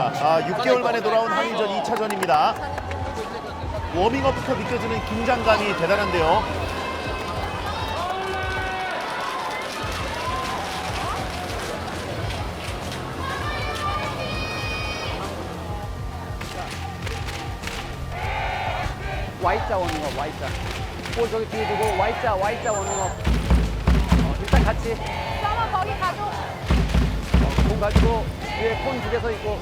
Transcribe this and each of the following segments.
자, 6개월 만에 돌아온 한일전 2차전입니다. 워밍업부터 느껴지는 긴장감이 대단한데요. Y자 워밍업, Y자. 볼 저기 뒤에 두고 Y자 워밍업. 일단 같이. 써머 거기 가줘. 공 가지고 뒤에 폰 두 개 서 있고.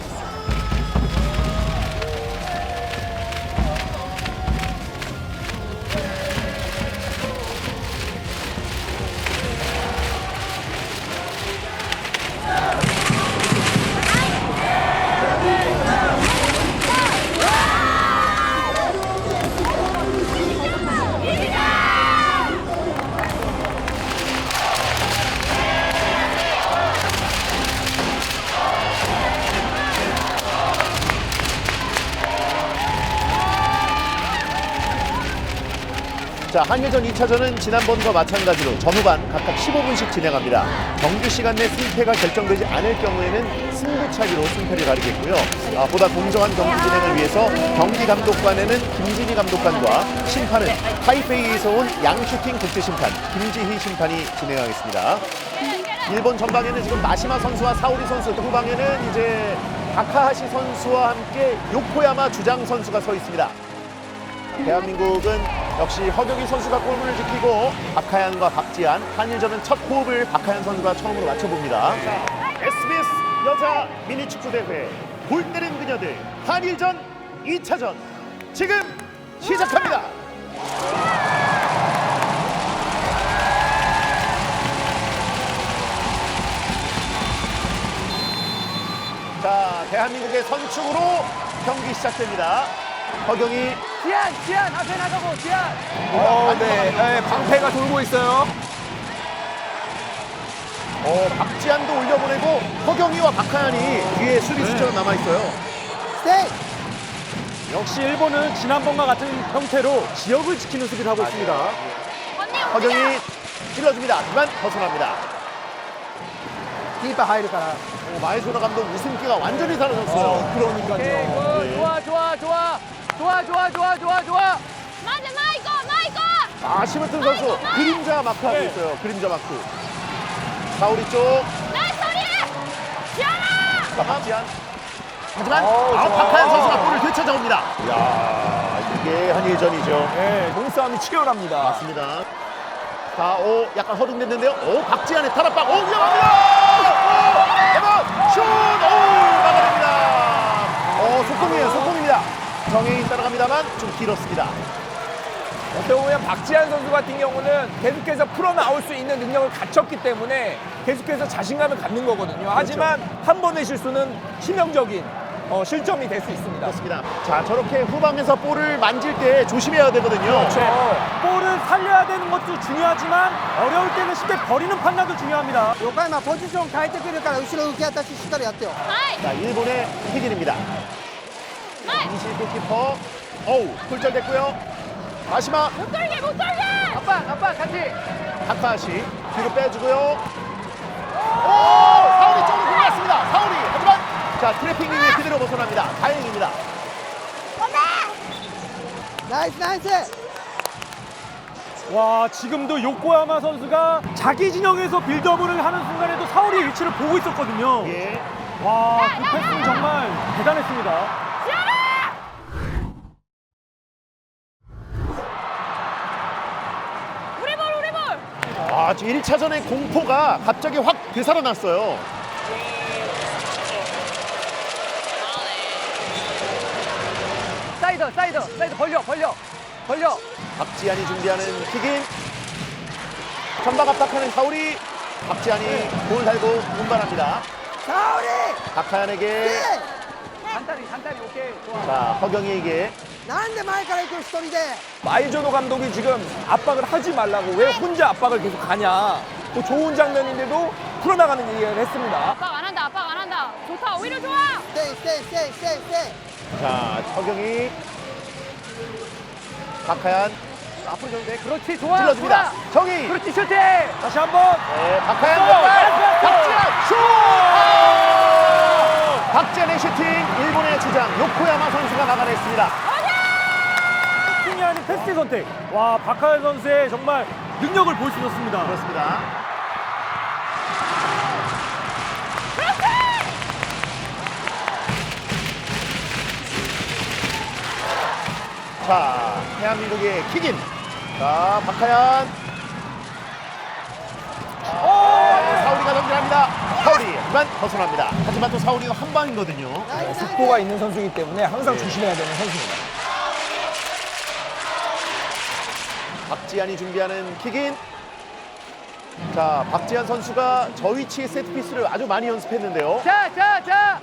자, 한일전 2차전은 지난번과 마찬가지로 전후반 각각 15분씩 진행합니다. 경기 시간 내 승패가 결정되지 않을 경우에는 승부차기로 승패를 가리겠고요. 보다 공정한 경기 진행을 위해서 경기 감독관에는 김진희 감독관과 심판은 타이페이에서 온 양슈팅 국제심판 김지희 심판이 진행하겠습니다. 일본 전방에는 지금 마시마 선수와 사오리 선수, 후방에는 이제 다카하시 선수와 함께 요코야마 주장 선수가 서 있습니다. 대한민국은 역시 허경희 선수가 골문을 지키고 박하연과 박지한, 한일전은 첫 호흡을 박하연 선수가 처음으로 맞춰봅니다. SBS 여자 미니축구대회 골 때리는 그녀들 한일전 2차전 지금 시작합니다. 자, 대한민국의 선축으로 경기 시작됩니다. 허경희, 지한 앞에 나가고 지한. 네, 방패가 돌고 있어요. 박지한도 올려보내고 허경희와 박하연이 뒤에 수비수처럼 남아있어요. 역시 일본은 지난번과 같은 형태로 지역을 지키는 수비를 하고 있습니다. 언니 허경희 찔러줍니다. 하지만 벗어납니다. 키퍼 하이르카라. 마에소나 감독 웃음기가 완전히 사라졌어요. 그러니까요. 오케이, 좋아. 맞아 마이거. 시무튼 선수 그림자 마크하고 있어요. 그림자 마크. 사우리 쪽. 나이스 소리. 지현아. 자, 박지한. 하지만 박하연 선수가 볼을 되찾아옵니다. 이야, 이게 한일전이죠. 네, 몸싸움이 치열합니다. 맞습니다. 자, 약간 허둥댔는데요. 박지한의 타락방. 위험합니다. 슛! 막아냅니다. 속공입니다. 정혜인 따라갑니다만 좀 길었습니다. 어떻게 보면 박지한 선수 같은 경우는 계속해서 풀어나올 수 있는 능력을 갖췄기 때문에 계속해서 자신감을 갖는 거거든요. 하지만 한 번의 실수는 치명적인 실점이 될 수 있습니다. 그렇습니다. 자, 저렇게 후방에서 볼을 만질 때 조심해야 되거든요. 그렇죠. 볼을 살려야 되는 것도 중요하지만 어려울 때는 쉽게 버리는 판단도 중요합니다. 横山ポジション変えてくるから後ろ浮き当たししっかりやってよ 하이. 자, 일본의 튀긴입니다. 하이. 이시 골키퍼. 굴절됐고요. 마시마, 못 돌게. 아빠 같이. 타카시 뒤로 빼주고요. 사우리 쪽으로 들어갔습니다. 사우리. 하지만 자, 트래핑 링에 그대로 벗어납니다. 다행입니다. ナイスナイス 와, 지금도 요코야마 선수가 자기 진영에서 빌드업을 하는 순간에도 사오리의 위치를 보고 있었거든요. 예. 와, 그 패스는 정말 대단했습니다. 우리 볼. 지금 1차전의 공포가 갑자기 확 되살아났어요. 사이드 벌려. 박지한이 준비하는 킥인. 전방 압박하는 사우리. 박지한이 볼 달고 운반합니다. 沙織 박하연에게. 간단히 오케이. 좋아. 자, 허경희에게. なんで前から行く一人で 마이조노 감독이 지금 압박을 하지 말라고 왜 혼자 압박을 계속 가냐. 또 좋은 장면인데도 풀어나가는 얘기를 했습니다. 압박 안 한다. 좋다. 오히려 좋아. ステイステイステイステイステイ 자, 허경희. 박하연. 앞으로 좀 돼. 그렇지, 좋아. 찔러줍니다. 좋아. 정희. 그렇지, 슈팅. 다시 한번. 네, 박하연 왼발. 박지한 슛! 박지현의 슈팅, 일본의 주장 요코야마 선수가 막아냈습니다. 슈팅이 아닌 패스 선택. 와, 박하연 선수의 정말 능력을 볼 수 있었습니다. 그렇습니다. 자, 대한민국의 킥인. 자, 박하연. 사우리가 넘겨갑니다. 사우리, 하지만 벗어납니다. 하지만 또 사우리가 한 방이거든요. 속도가 있는 선수이기 때문에 항상 조심해야 되는 선수입니다. 박지한이 준비하는 킥인. 자, 박지한 선수가 저 위치의 세트피스를 아주 많이 연습했는데요. 자.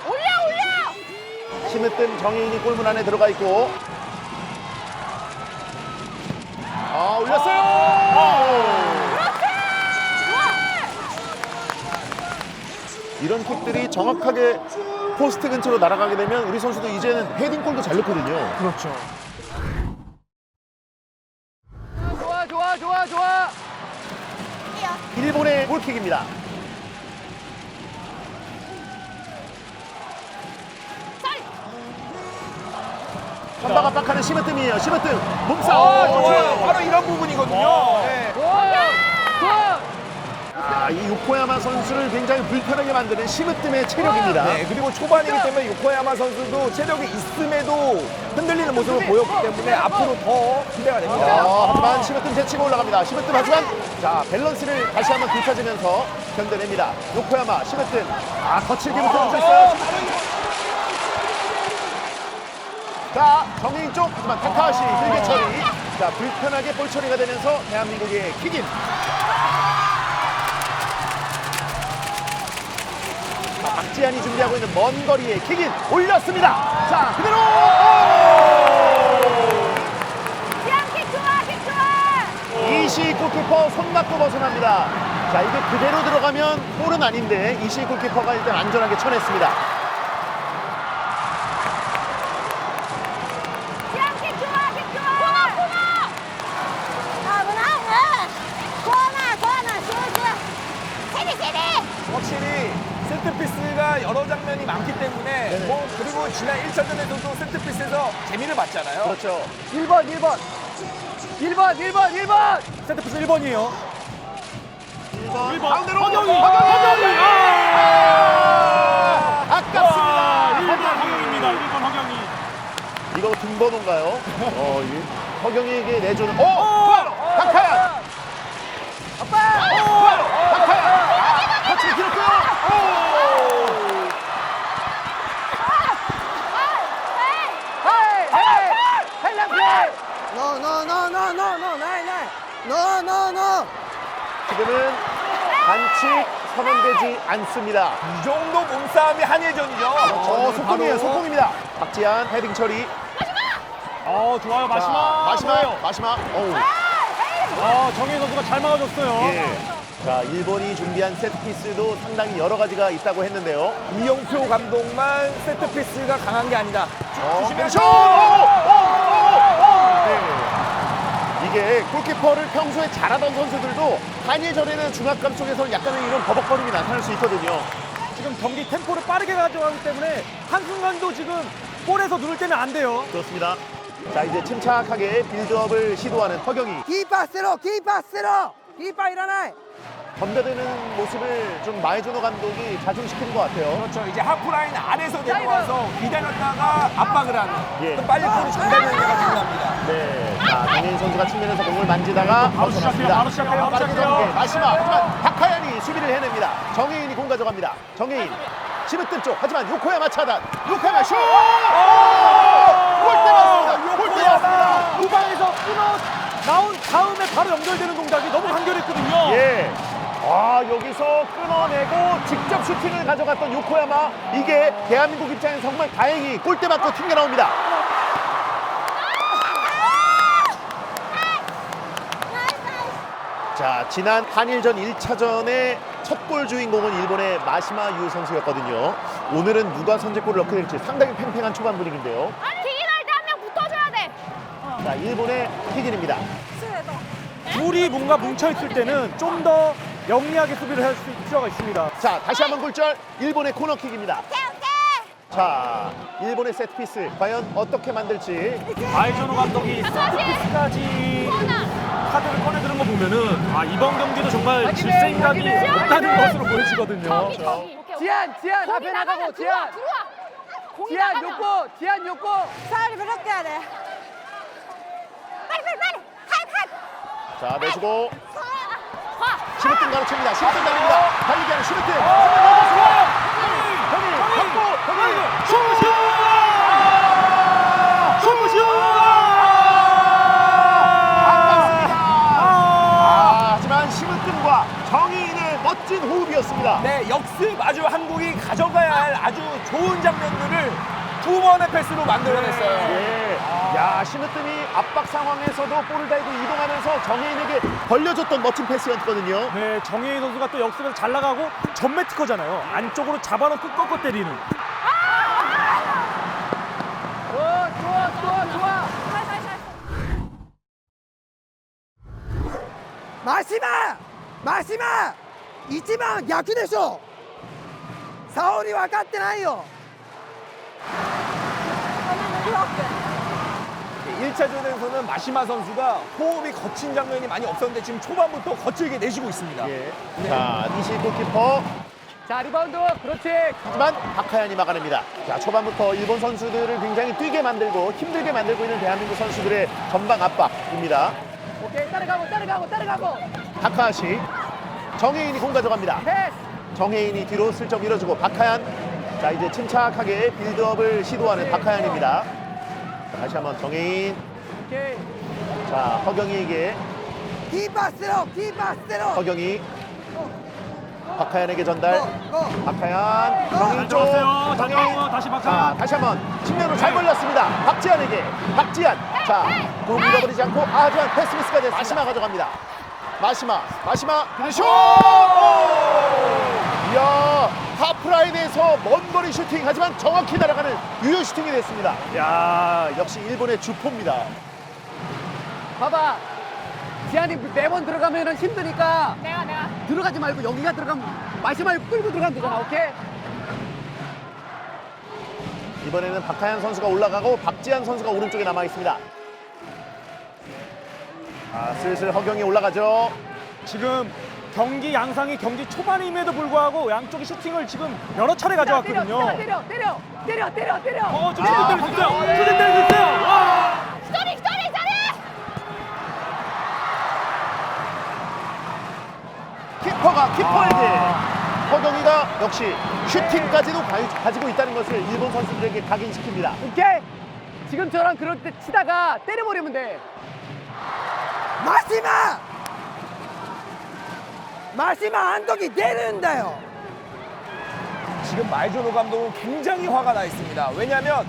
올려! 심으뜸 정혜인이 골문 안에 들어가 있고. 올렸어요. 이런 킥들이 정확하게 포스트 근처로 날아가게 되면 우리 선수도 이제는 헤딩골도 잘 넣거든요. 그렇죠. 좋아. 일본의 골킥입니다. 선방 압박하는 심으뜸이에요. 심으뜸 몸싸움. 좋아요. 바로 이런 부분이거든요. 네. 좋아. 이 요코야마 선수를 굉장히 불편하게 만드는 심으뜸의 체력입니다. 네, 그리고 초반이기 때문에 요코야마 선수도 체력이 있음에도 흔들리는 모습을 보였기 때문에 앞으로 더 기대가 됩니다. 하지만 심으뜸 제치고 올라갑니다. 심으뜸 하지만 자 밸런스를 다시 한번 되찾으면서 견뎌냅니다. 요코야마 심으뜸 거칠게부터 붙였어요. 자 정혜인 쪽 하지만 타카하시 길게 처리. 자 불편하게 볼 처리가 되면서 대한민국의 킥인. 박지한이 준비하고 있는 먼 거리의 킥인 올렸습니다. 자 그대로. 킥 좋아! 이시 골키퍼 손 맞고 벗어납니다. 자 이게 그대로 들어가면 골은 아닌데 이시 골키퍼가 일단 안전하게 쳐냈습니다. 킥 좋아! 코너! 세리! 확실히 세트피스가 여러 장면이 많기 때문에 그리고 지난 1차전에서도 세트피스에서 재미를 봤잖아요. 그렇죠. 1번. 세트피스 1번이에요. 1번 가운데로 허경이. 아깝습니다. 1번 허경입니다. 1번 허경이. 이거 등번호인가요? 허경이에게 내주는 박하연. 박하연. 터치 길었고요. No. 지금은 반칙 선언되지 않습니다. 이 정도 몸싸움이 한일전이죠. 속공이에요. 속공입니다. 박지한 헤딩 처리. 좋아요. 마시마. 정혜 선수가 잘 막아줬어요. 예. 자, 일본이 준비한 세트피스도 상당히 여러 가지가 있다고 했는데요. 이영표 감독만 세트피스가 강한 게 아니다. 조심해서! 이게 골키퍼를 평소에 잘하던 선수들도 한일전에는 중압감 속에서 약간의 이런 버벅거림이 나타날 수 있거든요. 지금 경기 템포를 빠르게 가져가기 때문에 한순간도 지금 볼에서 누를 때는 안 돼요. 그렇습니다. 자, 이제 침착하게 빌드업을 시도하는 허경이. 키파 일어나이. 덤벼드는 모습을 좀 마에주노 감독이 자중시키는 것 같아요. 그렇죠. 이제 하프라인 아래서 내려와서 기다렸다가 압박을 하는. 예. 빨리 볼이 전달되는 게 중요합니다. 네. 자, 정혜인 선수가 측면에서 공을 만지다가 바로 시작해요. 빠르게 전개. 마지막. 하지만 박하연이 수비를 해냅니다. 정혜인이 공 가져갑니다. 정혜인. 심으뜸 쪽. 하지만 요코야마 차단. 요코야마 슛! 골대 맞습니다. 골대 맞습니다. 후방에서 끊어 나온 다음에 바로 연결되는 동작이 너무 간결했거든요. 예. 여기서 끊어내고 직접 슈팅을 가져갔던 요코야마. 이게 대한민국 입장에서 정말 다행히 골대 맞고 튕겨 나옵니다. 자, 지난 한일전 1차전의 첫 골 주인공은 일본의 마시마 유 선수였거든요. 오늘은 누가 선제골을 넣게 될지 상당히 팽팽한 초반 분위기인데요. 킥인할 때 한 명 붙어줘야 돼! 자, 일본의 킥인입니다. 둘이 뭔가 뭉쳐있을 때는 좀 더 영리하게 수비를 할 수 필요가 있습니다. 자, 다시 한번 굴절. 일본의 코너킥입니다. 자, 일본의 세트피스 과연 어떻게 만들지. 아이조노 감독이 세트피스까지 카드를 꺼내드는 거 보면은 이번 경기도 정말 질 생각이 없다는 것으로 보여지거든요. 저기. 지한 앞에 나가고 지한 공이 지한 나가면. 욕구 지한 욕구 사람이 그렇게 해야 돼. 빨리. 자, 내주고 가. 시무튼 가로챕니다. 시무튼 달립니다. 달리기 하는 시무튼. 형이 갖고 형이 하지만 시무튼과 정의인의 멋진 호흡이었습니다. 네, 역습 아주 한국이 가져가야 할 아주 좋은 장면들을 두 번의 패스로 만들어냈어요. 예. 야, 시무튼이 압박 상황에서도 볼을 달고 이동하면서 정혜인에게 벌려줬던 멋진 패스였거든요. 네, 정혜인 선수가 또 역습에서 잘 나가고 전매 특허잖아요. 안쪽으로 잡아놓고 꺾어 때리는. 좋아 마시마! 이치만 야쿠でしょ 사오리 分かってないよ 1차전에서는 마시마 선수가 호흡이 거친 장면이 많이 없었는데 지금 초반부터 거칠게 내쉬고 있습니다. 예. 자, 니시 골키퍼. 자 리바운드 그렇지 하지만 박하연이 막아냅니다. 자, 초반부터 일본 선수들을 굉장히 뛰게 만들고 힘들게 만들고 있는 대한민국 선수들의 전방 압박입니다. 오케이 따라가고 타카하시. 정혜인이 공 가져갑니다. 패스 정혜인이 뒤로 슬쩍 밀어주고 박하연. 자, 이제 침착하게 빌드업을 시도하는 박하연입니다. 자, 다시 한번 정혜인. 오케이 자, 허경이에게. キーパー捨てろキーパー捨てろ 허경이 박하연에게 전달. 고! 박하연 정인 쪽. 들어갔어요. 정인. 잠깐만요. 다시 박하연. 자, 다시 한번 측면으로 잘 벌렸습니다. 박지한에게. 박지한. 자, 공 밀어버리지 않고 하지만 패스 미스가 됐습니다. 마시마 가져갑니다. 마시마 그대 슛! 이야, 하프라인에서 먼 거리 슈팅 하지만 정확히 날아가는 유효 슈팅이 됐습니다. 야, 역시 일본의 주포입니다. 봐봐 지한이 매번 들어가면은 힘드니까 내가. 들어가지 말고 여기가 들어가면 마시마를 끌고 들어가면 되잖아 오케이 이번에는 박하연 선수가 올라가고 박지한 선수가 오른쪽에 남아 있습니다. 아, 슬슬 허경이 올라가죠. 지금 경기 양상이 경기 초반임에도 불구하고 양쪽이 슈팅을 지금 여러 차례 가져왔거든요. 때려 좀 슈팅 때릴 수 있어요. 슈팅 때릴 수 있어요. 와! 스토리. 키퍼에게 허경이가 역시 슈팅까지도 가지고 있다는 것을 일본 선수들에게 각인시킵니다. 오케이 지금처럼 그럴 때 치다가 때려버리면 돼 마시마 한時出るんだよ 지금 마이조노 감독은 굉장히 화가 나 있습니다. 왜냐하면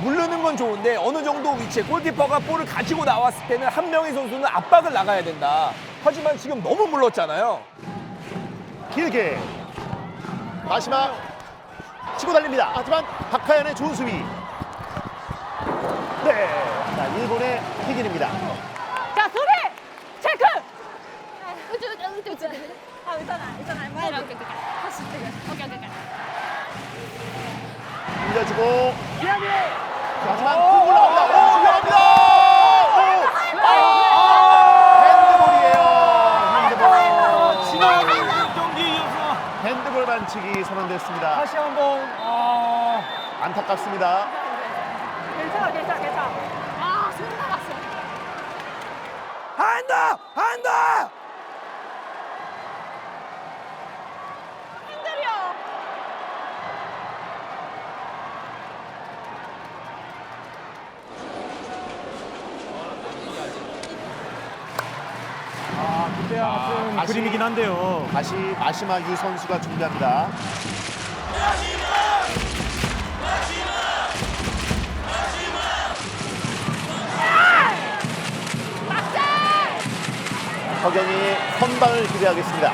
물르는 건 좋은데 어느 정도 위치에 골키퍼가 볼을 가지고 나왔을 때는 한 명의 선수는 압박을 나가야 된다. 하지만 지금 너무 물렀잖아요. 길게 마시마 치고 달립니다. 하지만 박하연의 좋은 수비. 네, 자, 일본의 킥인입니다. 자, 수비. 체크. 우쭈. 괜찮아. 오케이. 다시 오케이. 밀려주고 지한이 하지만 공 올라갑니다. 핸드볼이에요. 지난 경기에 이어서 핸드볼 반칙이 선언됐습니다. 다시 한번 안타깝습니다. 괜찮아. 아, 손 나갔어. ハンド 힘들려. 그때와 같은 다시. 그림이긴 한데요. 다시 마시마 유 선수가 준비합니다. 허경이 선방을 기대하겠습니다.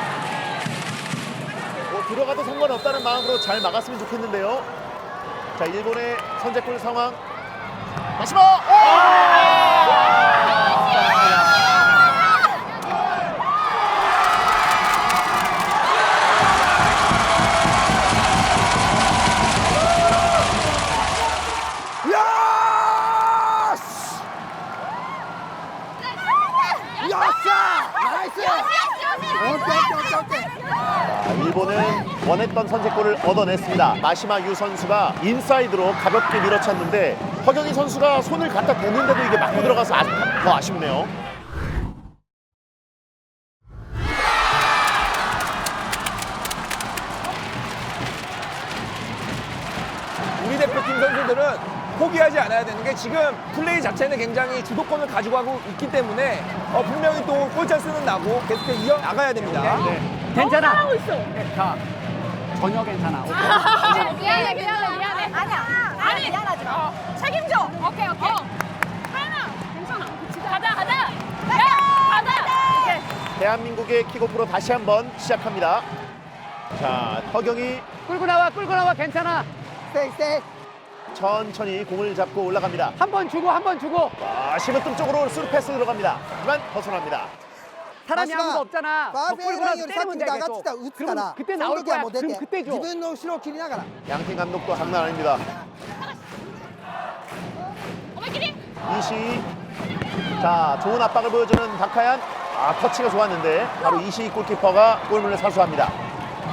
들어가도 상관없다는 마음으로 잘 막았으면 좋겠는데요. 자, 일본의 선제골 상황. 마시마! 원했던 선제골을 얻어냈습니다. 마시마 유 선수가 인사이드로 가볍게 밀어찼는데 허경희 선수가 손을 갖다 댔는데도 이게 맞고 들어가서 더 아쉽네요. 우리 대표팀 선수들은 포기하지 않아야 되는 게 지금 플레이 자체는 굉장히 주도권을 가지고 하고 있기 때문에 분명히 또 골찬스는 나고 계속해서 이어나가야 됩니다. 네. 괜찮아. 자, 전혀 괜찮아. 오케이. 미안해. 아니야. 아니, 미안하지 마. 책임져. 오케이. 하연아, 괜찮아. 가자. 가자. 오케이. 대한민국의 킥오프로 다시 한번 시작합니다. 자, 허경희 끌고 나와. 괜찮아. 스테이. 천천히 공을 잡고 올라갑니다. 한 번 주고. 심으뜸 쪽으로 스루 패스 들어갑니다. 하지만 벗어납니다. 사람이 마시마, 아무도 없잖아. 더 끌고 나서 バーベーランよりさっ 때리면 き 돼 上がって 계속. た打つか 그럼 ら 그때 その 나올 時は 거야. もう出 그럼 て 그때 줘. 自分の後ろを切りながら 양팀 감독도 장난 아닙니다. 이시. 자, 좋은 압박을 보여주는 박하얀. 터치가 좋았는데 바로 이시 골키퍼가 골문을 사수합니다.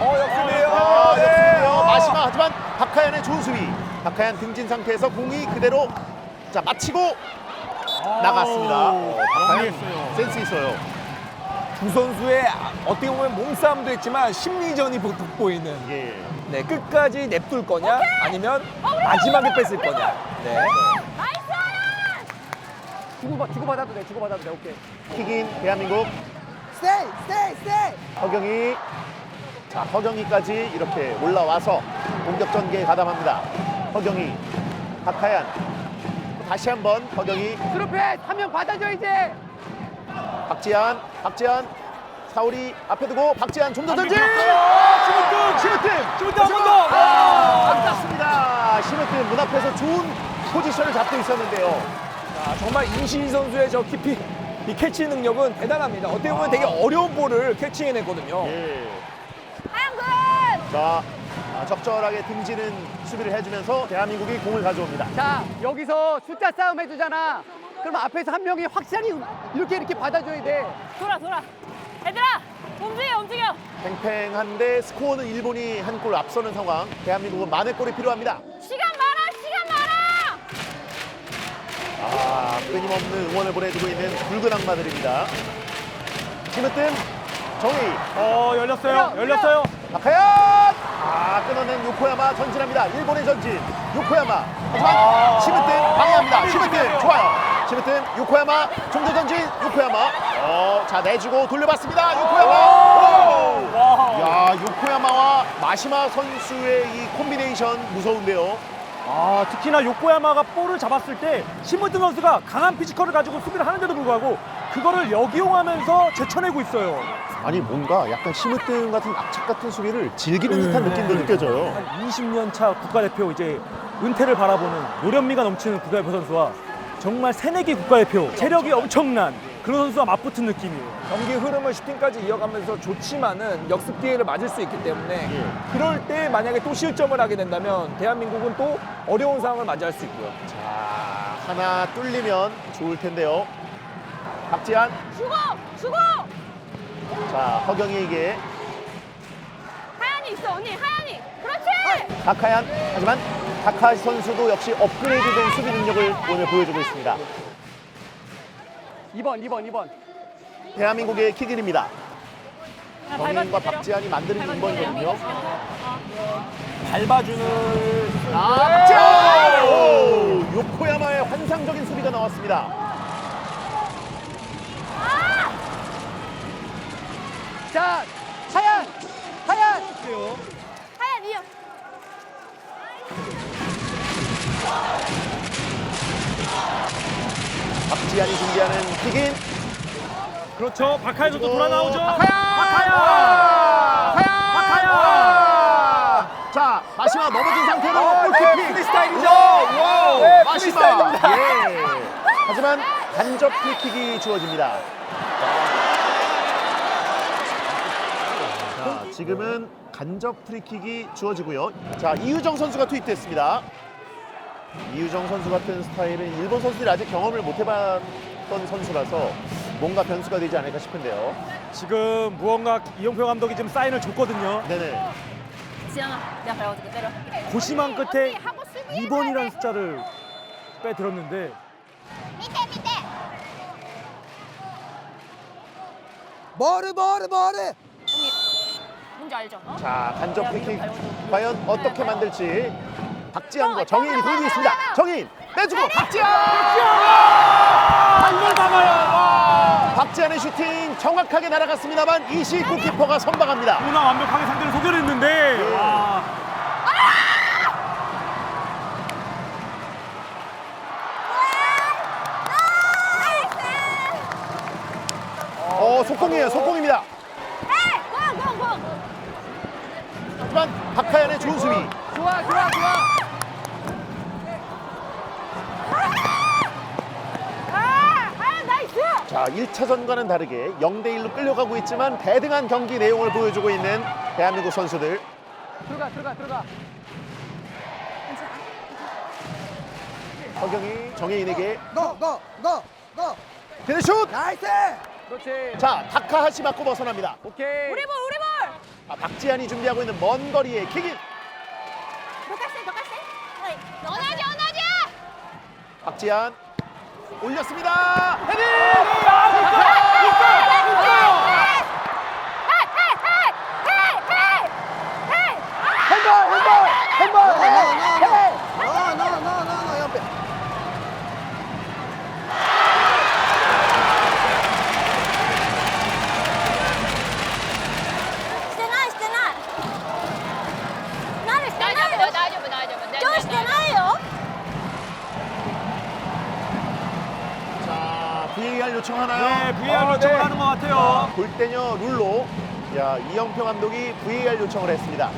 역습이에요. 역습이에요. 마시마. 하지만 박하얀의 좋은 수비. 박하얀 등진 상태에서 공이 그대로 자 마치고 나갔습니다. 박하얀 센스 있어요. 두 선수의 어떻게 보면 몸싸움도 했지만 심리전이 돋보이는. 예. 네, 끝까지 냅둘 거냐 아니면 마지막에 뺐을 거냐. 네. 주고받아도 돼. 오케이. 킥인 대한민국 ステイ 허경희. 자, 허경희까지 이렇게 올라와서 공격 전개에 가담합니다. 허경희, 박하얀. 다시 한번 허경희, 스루패 한 명 받아줘 이제. 박지한, 사울이 앞에 두고 박지한 좀 더 전진. 심으뜸 한 번 더. 아깝습니다. 심으뜸 문 앞에서 좋은 포지션을 잡고 있었는데요. 정말 임시희 선수의 저 깊이 이 캐치 능력은 대단합니다. 어떻게 보면 되게 어려운 볼을 캐치해냈거든요. 예. 하연군. 자, 적절하게 등지는 수비를 해주면서 대한민국이 공을 가져옵니다. 자, 여기서 숫자 싸움 해주잖아. 그럼 앞에서 한 명이 확실히 이렇게 받아줘야 돼. 돌아. 얘들아, 움직여. 팽팽한데 스코어는 일본이 한 골 앞서는 상황. 대한민국은 만회 골이 필요합니다. 시간 많아. 끊임없는 응원을 보내주고 있는 붉은 악마들입니다. 심으뜸, 정희, 열렸어요. 박하얀! 끊어낸 요코야마 전진합니다. 일본의 전진, 요코야마. 하지만 심으뜸 방해합니다. 심으뜸 좋아요. 심으뜸, 요코야마, 좀 더 전진, 요코야마. 자, 내주고 돌려봤습니다. 요코야마. 야, 요코야마와 마시마 선수의 이 콤비네이션 무서운데요. 특히나 요코야마가 볼을 잡았을 때 심으뜸 선수가 강한 피지컬을 가지고 수비를 하는데도 불구하고 그거를 역이용하면서 제쳐내고 있어요. 아니 뭔가 약간 심으뜸 같은 악착 같은 수비를 즐기는 듯한 느낌도 느껴져요. 한 20년 차 국가대표 이제 은퇴를 바라보는 노련미가 넘치는 국가대표 선수와 정말 새내기 국가대표 체력이 엄청난 그런 선수와 맞붙은 느낌이에요. 경기 흐름을 슈팅까지 이어가면서 좋지만은 역습 기회를 맞을 수 있기 때문에 예. 그럴 때 만약에 또 실점을 하게 된다면 대한민국은 또 어려운 상황을 맞이할 수 있고요. 자, 하나 뚫리면 좋을 텐데요. 박지한, 주고. 자 허경희에게 하연이 있어, 언니. 그렇지. 박하얀. 하지만 박하 선수도 역시 업그레이드된 수비 능력을 오늘 보여주고 있습니다. 2번. 대한민국의 킥인입니다. 정인과 박지한이 만드는 2번이거든요. 밟아주는 박지한! 요코야마의 환상적인 수비가 나왔습니다. 자, 하얀. 하연 이어. 박지한이 준비하는 킥인. 그렇죠. 박하얀 선수 돌아 나오죠. 박하얀! 자, 마시마 넘어진 상태로 골키핑. 프리스타일이죠. 네, 마시마. 프리스타일입니다. 예. 하지만 간접 프리킥이 주어집니다. 자, 지금은 간접 프리킥이 주어지고요. 자, 이유정 선수가 투입됐습니다. 이유정 선수 같은 스타일은 일본 선수들이 아직 경험을 못 해봤던 선수라서 뭔가 변수가 되지 않을까 싶은데요. 지금 무언가 이용표 감독이 지금 사인을 줬거든요. 네네. 지현아, 내가 밟아줄게. 때려. 고심한 끝에 하고 수비해, 2번이라는 숫자를 빼들었는데 밑에 밑에. ボールボールボール 뭔지 알죠? 어? 자, 간접 내가 프리킥 이름 밟아줘. 과연 어떻게 만들지? 박지현과 정혜인이 돌고 있습니다. 정혜인 빼주고 박지현! 이걸 막아요. 박지현의 슈팅 정확하게 날아갔습니다만 이시 골키퍼가 선방합니다. 너무나 완벽하게 상대를 소개했는데 와. 속공이에요. 속공입니다. 공. 하지만 박하연의 좋은 수비. 좋아. 나이스. 자, 1차전과는 다르게 0대1로 끌려가고 있지만 대등한 경기 내용을 보여주고 있는 대한민국 선수들. 들어가. 허경이 정혜인에게 ゴーゴーゴーゴー 피니슛! ナイス 그렇지. 자, 다카하시 맞고 벗어납니다. 오케이. 우리 볼. 박지현이 준비하고 있는 먼 거리의 킥인. 너나지. 박지현 올렸습니다. 헤딩!ノーノーノーノーノーノーノー4分 してない。なるしてないよ。大丈夫。今日してないよ。 자, VAR 요청하나요? 네, VAR 요청을 네. 하는 것 같아요. 골대녀 룰로 야, 이영표 감독이 VAR 요청을 했습니다.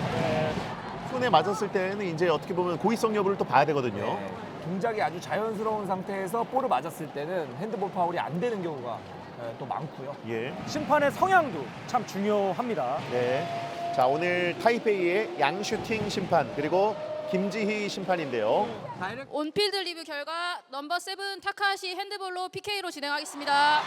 손에 맞았을 때는 이제 어떻게 보면 고의성 여부를 또 봐야 되거든요. 네. 동작이 아주 자연스러운 상태에서 볼을 맞았을 때는 핸드볼 파울이 안 되는 경우가 또 많고요. 예. 심판의 성향도 참 중요합니다. 네. 자, 오늘 타이페이의 양슈팅 심판 그리고 김지희 심판인데요. 온필드 리뷰 결과 넘버 7 타카하시 핸드볼로 PK로 진행하겠습니다.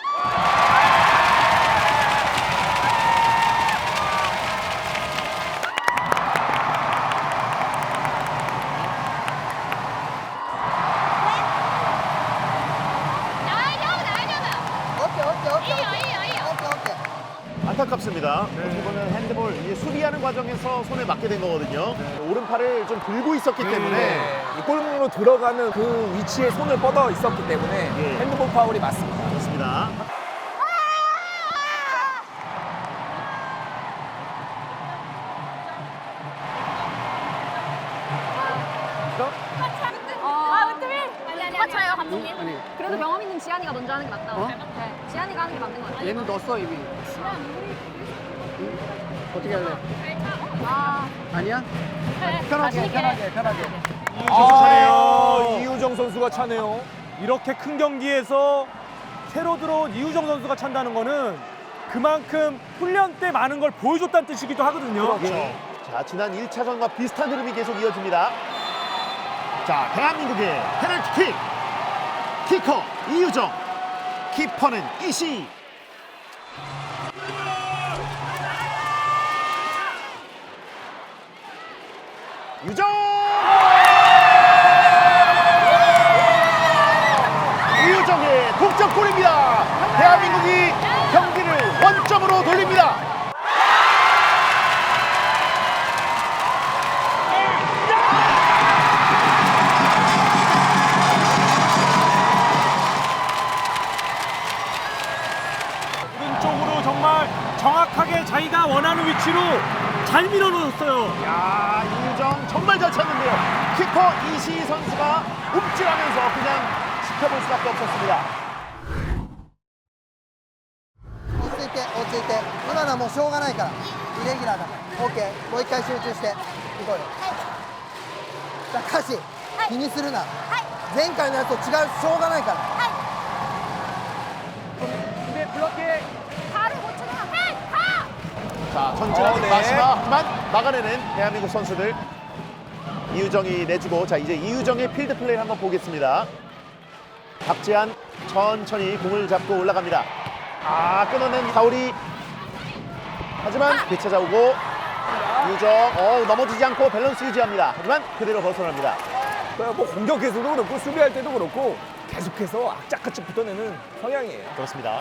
안타깝습니다. 어떻게 보면 핸드볼 이제 수비하는 과정에서 손에 맞게 된 거거든요. 오른팔을 좀 들고 있었기 때문에 이 골문으로 들어가는 그 위치에 손을 뻗어 있었기 때문에 예. 핸드볼 파울이 맞습니다. 그렇습니다. 맞아요, 감독님. 아니, 그래도 경험 있는 지한이가 먼저 하는 게 맞다. 네, 지한이가 하는 게 맞는 것 같아요. 얘는 넣었어 이미. 어떻게 할래? 아, 아니야? 자신 있게. 이우정 차네요. 이우정 선수가 차네요. 이렇게 큰 경기에서 새로 들어온 이우정 선수가 찬다는 거는 그만큼 훈련 때 많은 걸 보여줬다는 뜻이기도 하거든요. 그렇죠. 자, 지난 1차전과 비슷한 흐름이 계속 이어집니다. 자, 대한민국의 페널티킥. 키커 이유정. 키퍼는 이시. 유정! 이유정의 동점골입니다. 대한민국이 경기를 원점으로 돌립니다. 오른쪽으로 정말 정확하게 자기가 원하는 위치로 잘 밀어넣었어요. 야, 이유정 정말 잘 찼는데요. 키퍼 이시 선수가 움찔하면서 그냥 지켜볼 수밖에 없었습니다. 落ち着いて落ち着いて今のはもうしょうがないからイレギュラーだから OK もう一回集中していこうよさあ歌詞気にするな前回のやつと違うしょうがないから 근데 블록킹. 바로 못 치는 거. 가! 자, 전진하는 네. 마지막 막아내는 대한민국 선수들. 이유정이 내주고, 자, 이제 이유정의 필드 플레이를 한번 보겠습니다. 박지한 천천히 공을 잡고 올라갑니다. 아, 끊어낸 사울이. 하지만 되찾아오고 유정, 넘어지지 않고 밸런스 유지합니다. 하지만 그대로 벗어납니다. 뭐 공격에서도 그렇고 수비할 때도 그렇고 계속해서 악착같이 붙어내는 성향이에요. 그렇습니다.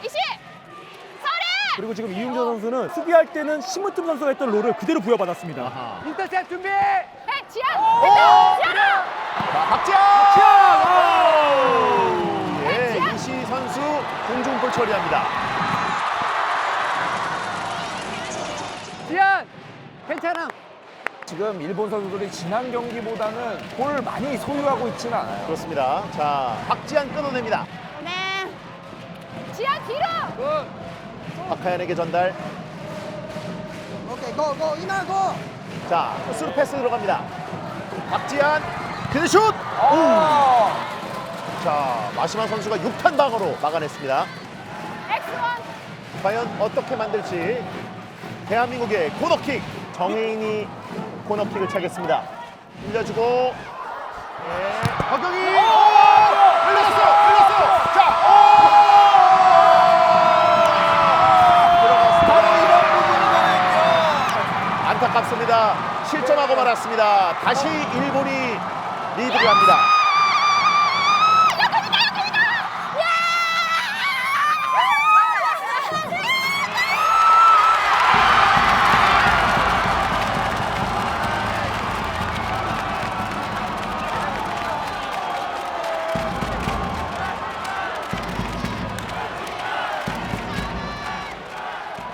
이시! 그리고 지금 이윤정 선수는 수비할 때는 심으뜸 선수가 했던 롤을 그대로 부여받았습니다. 아하. 인터셉 준비. 해! 지안! 지안아! 자, 박지현! 박지현! 예, 이시 선수 공중볼 처리합니다. 지안. 괜찮아. 지금 일본 선수들이 지난 경기보다는 볼을 많이 소유하고 있지는 않아요. 그렇습니다. 자, 박지현 끊어냅니다. 네. 지안 뒤로! 굿. 박하연에게 전달. OK ゴーゴー今ゴー 자, 스루 패스 들어갑니다. 박지현, 그슛! 아, 자, 마시마 선수가 6탄 방어로 막아냈습니다. X1! 과연 어떻게 만들지? 대한민국의 코너킥, 정혜인이 코너킥을 차겠습니다. 흘려주고, 예, 허경이! 흘렸어요! 자, 들어갔습니다. 안타깝습니다. 실점하고 말았습니다. 다시 일본이 리드를 합니다.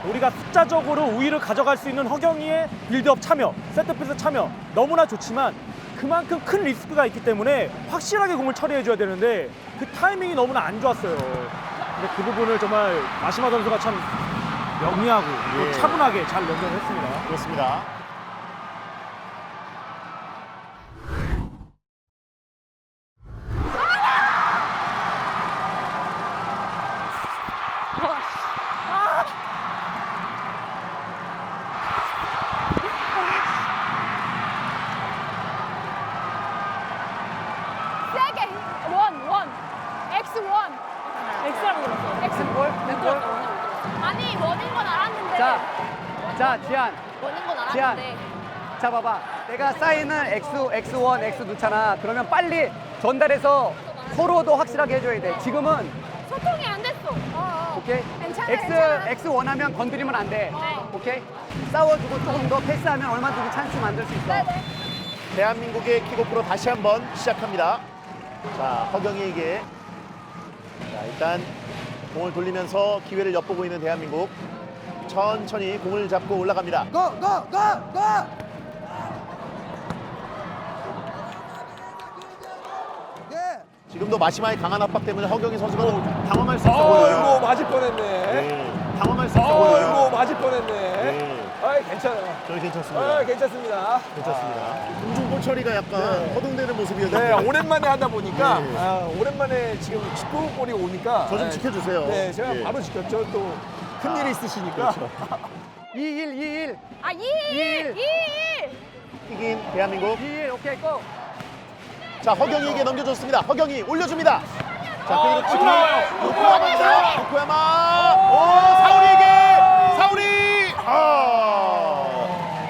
우리가 숫자적으로 우위를 가져갈 수 있는 허경이의 빌드업 참여, 세트피스 참여 너무나 좋지만 그만큼 큰 리스크가 있기 때문에 확실하게 공을 처리해줘야 되는데 그 타이밍이 너무나 안 좋았어요. 근데 그 부분을 정말 마시마 선수가 참 영리하고 예. 차분하게 잘 연결했습니다. 그렇습니다. 세게! 원! X1! X라고 들었어. X볼? X볼? 아니, 원인 건 알았는데. 자, 지안. 원인 건 지안. 알았는데. 자, 봐봐. 내가 사인을 X1, X 넣잖아. 그러면 빨리 전달해서 서로도 확실하게 해줘야 돼. 지금은 소통이 안 됐어. 오케이? 괜찮아. X1 하면 건드리면 안 돼. 네. 오케이? 싸워주고 조금 더 패스하면 얼마든지 찬스 만들 수 있어. 네네. 대한민국의 킥오프로 다시 한번 시작합니다. 자, 허경이에게. 자, 일단 공을 돌리면서 기회를 엿보고 있는 대한민국. 천천히 공을 잡고 올라갑니다. ゴーゴーゴーゴーで 지금도 마시마의 강한 압박 때문에 허경이 선수가 좀 당황할 수 있어 보여요. 아이고 맞을 뻔했네. 네, 당황할 수 있어 아이고 보여요. 맞을 뻔했네. 네, 아이 괜찮아요. 저는 괜찮습니다. 괜찮습니다. 괜찮습니다. 공중볼 처리가 약간 허둥대는 모습이었는데 네, 오랜만에 하다 보니까 네. 오랜만에 지금 축구볼이 오니까 저 좀 지켜주세요. 네, 제가 예. 바로 지켰죠. 또 큰일이 있으시니까. 그렇죠. 2-1. 아, 2-1! 2-1! 이긴 대한민국. 2-1. 오케이, 고. 자, 허경이에게 넘겨줬습니다. 허경이 올려줍니다. 자, 그리고 또 나와요. 요코야마입니다. 요코야마. 오, 사우리에게. 사우리.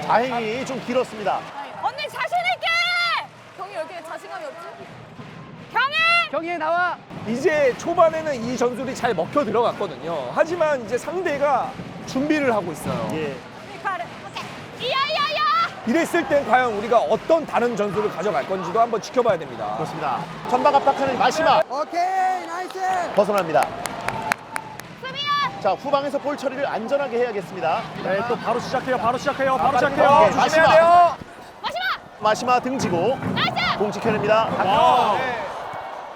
자행이 좀 길었습니다. 언니 자신있게! 경이 왜 이렇게 자신감이 없지? 경이! 경희에 나와. 이제 초반에는 이 전술이 잘 먹혀 들어갔거든요. 하지만 이제 상대가 준비를 하고 있어요. 예. 이야야야! 이랬을 땐 과연 우리가 어떤 다른 전술을 가져갈 건지도 한번 지켜봐야 됩니다. 그렇습니다. 전방 압박하는 마시마 オッケーナイス 벗어납니다. 수비야! 자, 후방에서 볼 처리를 안전하게 해야겠습니다. 네, 또 바로 시작해요. 바로 시작해요. 바로 빠른 시작해요. 공격. 조심해야 마시마. 돼요. 마시마! 마시마 등지고 나이스! 공 지켜냅니다. 와.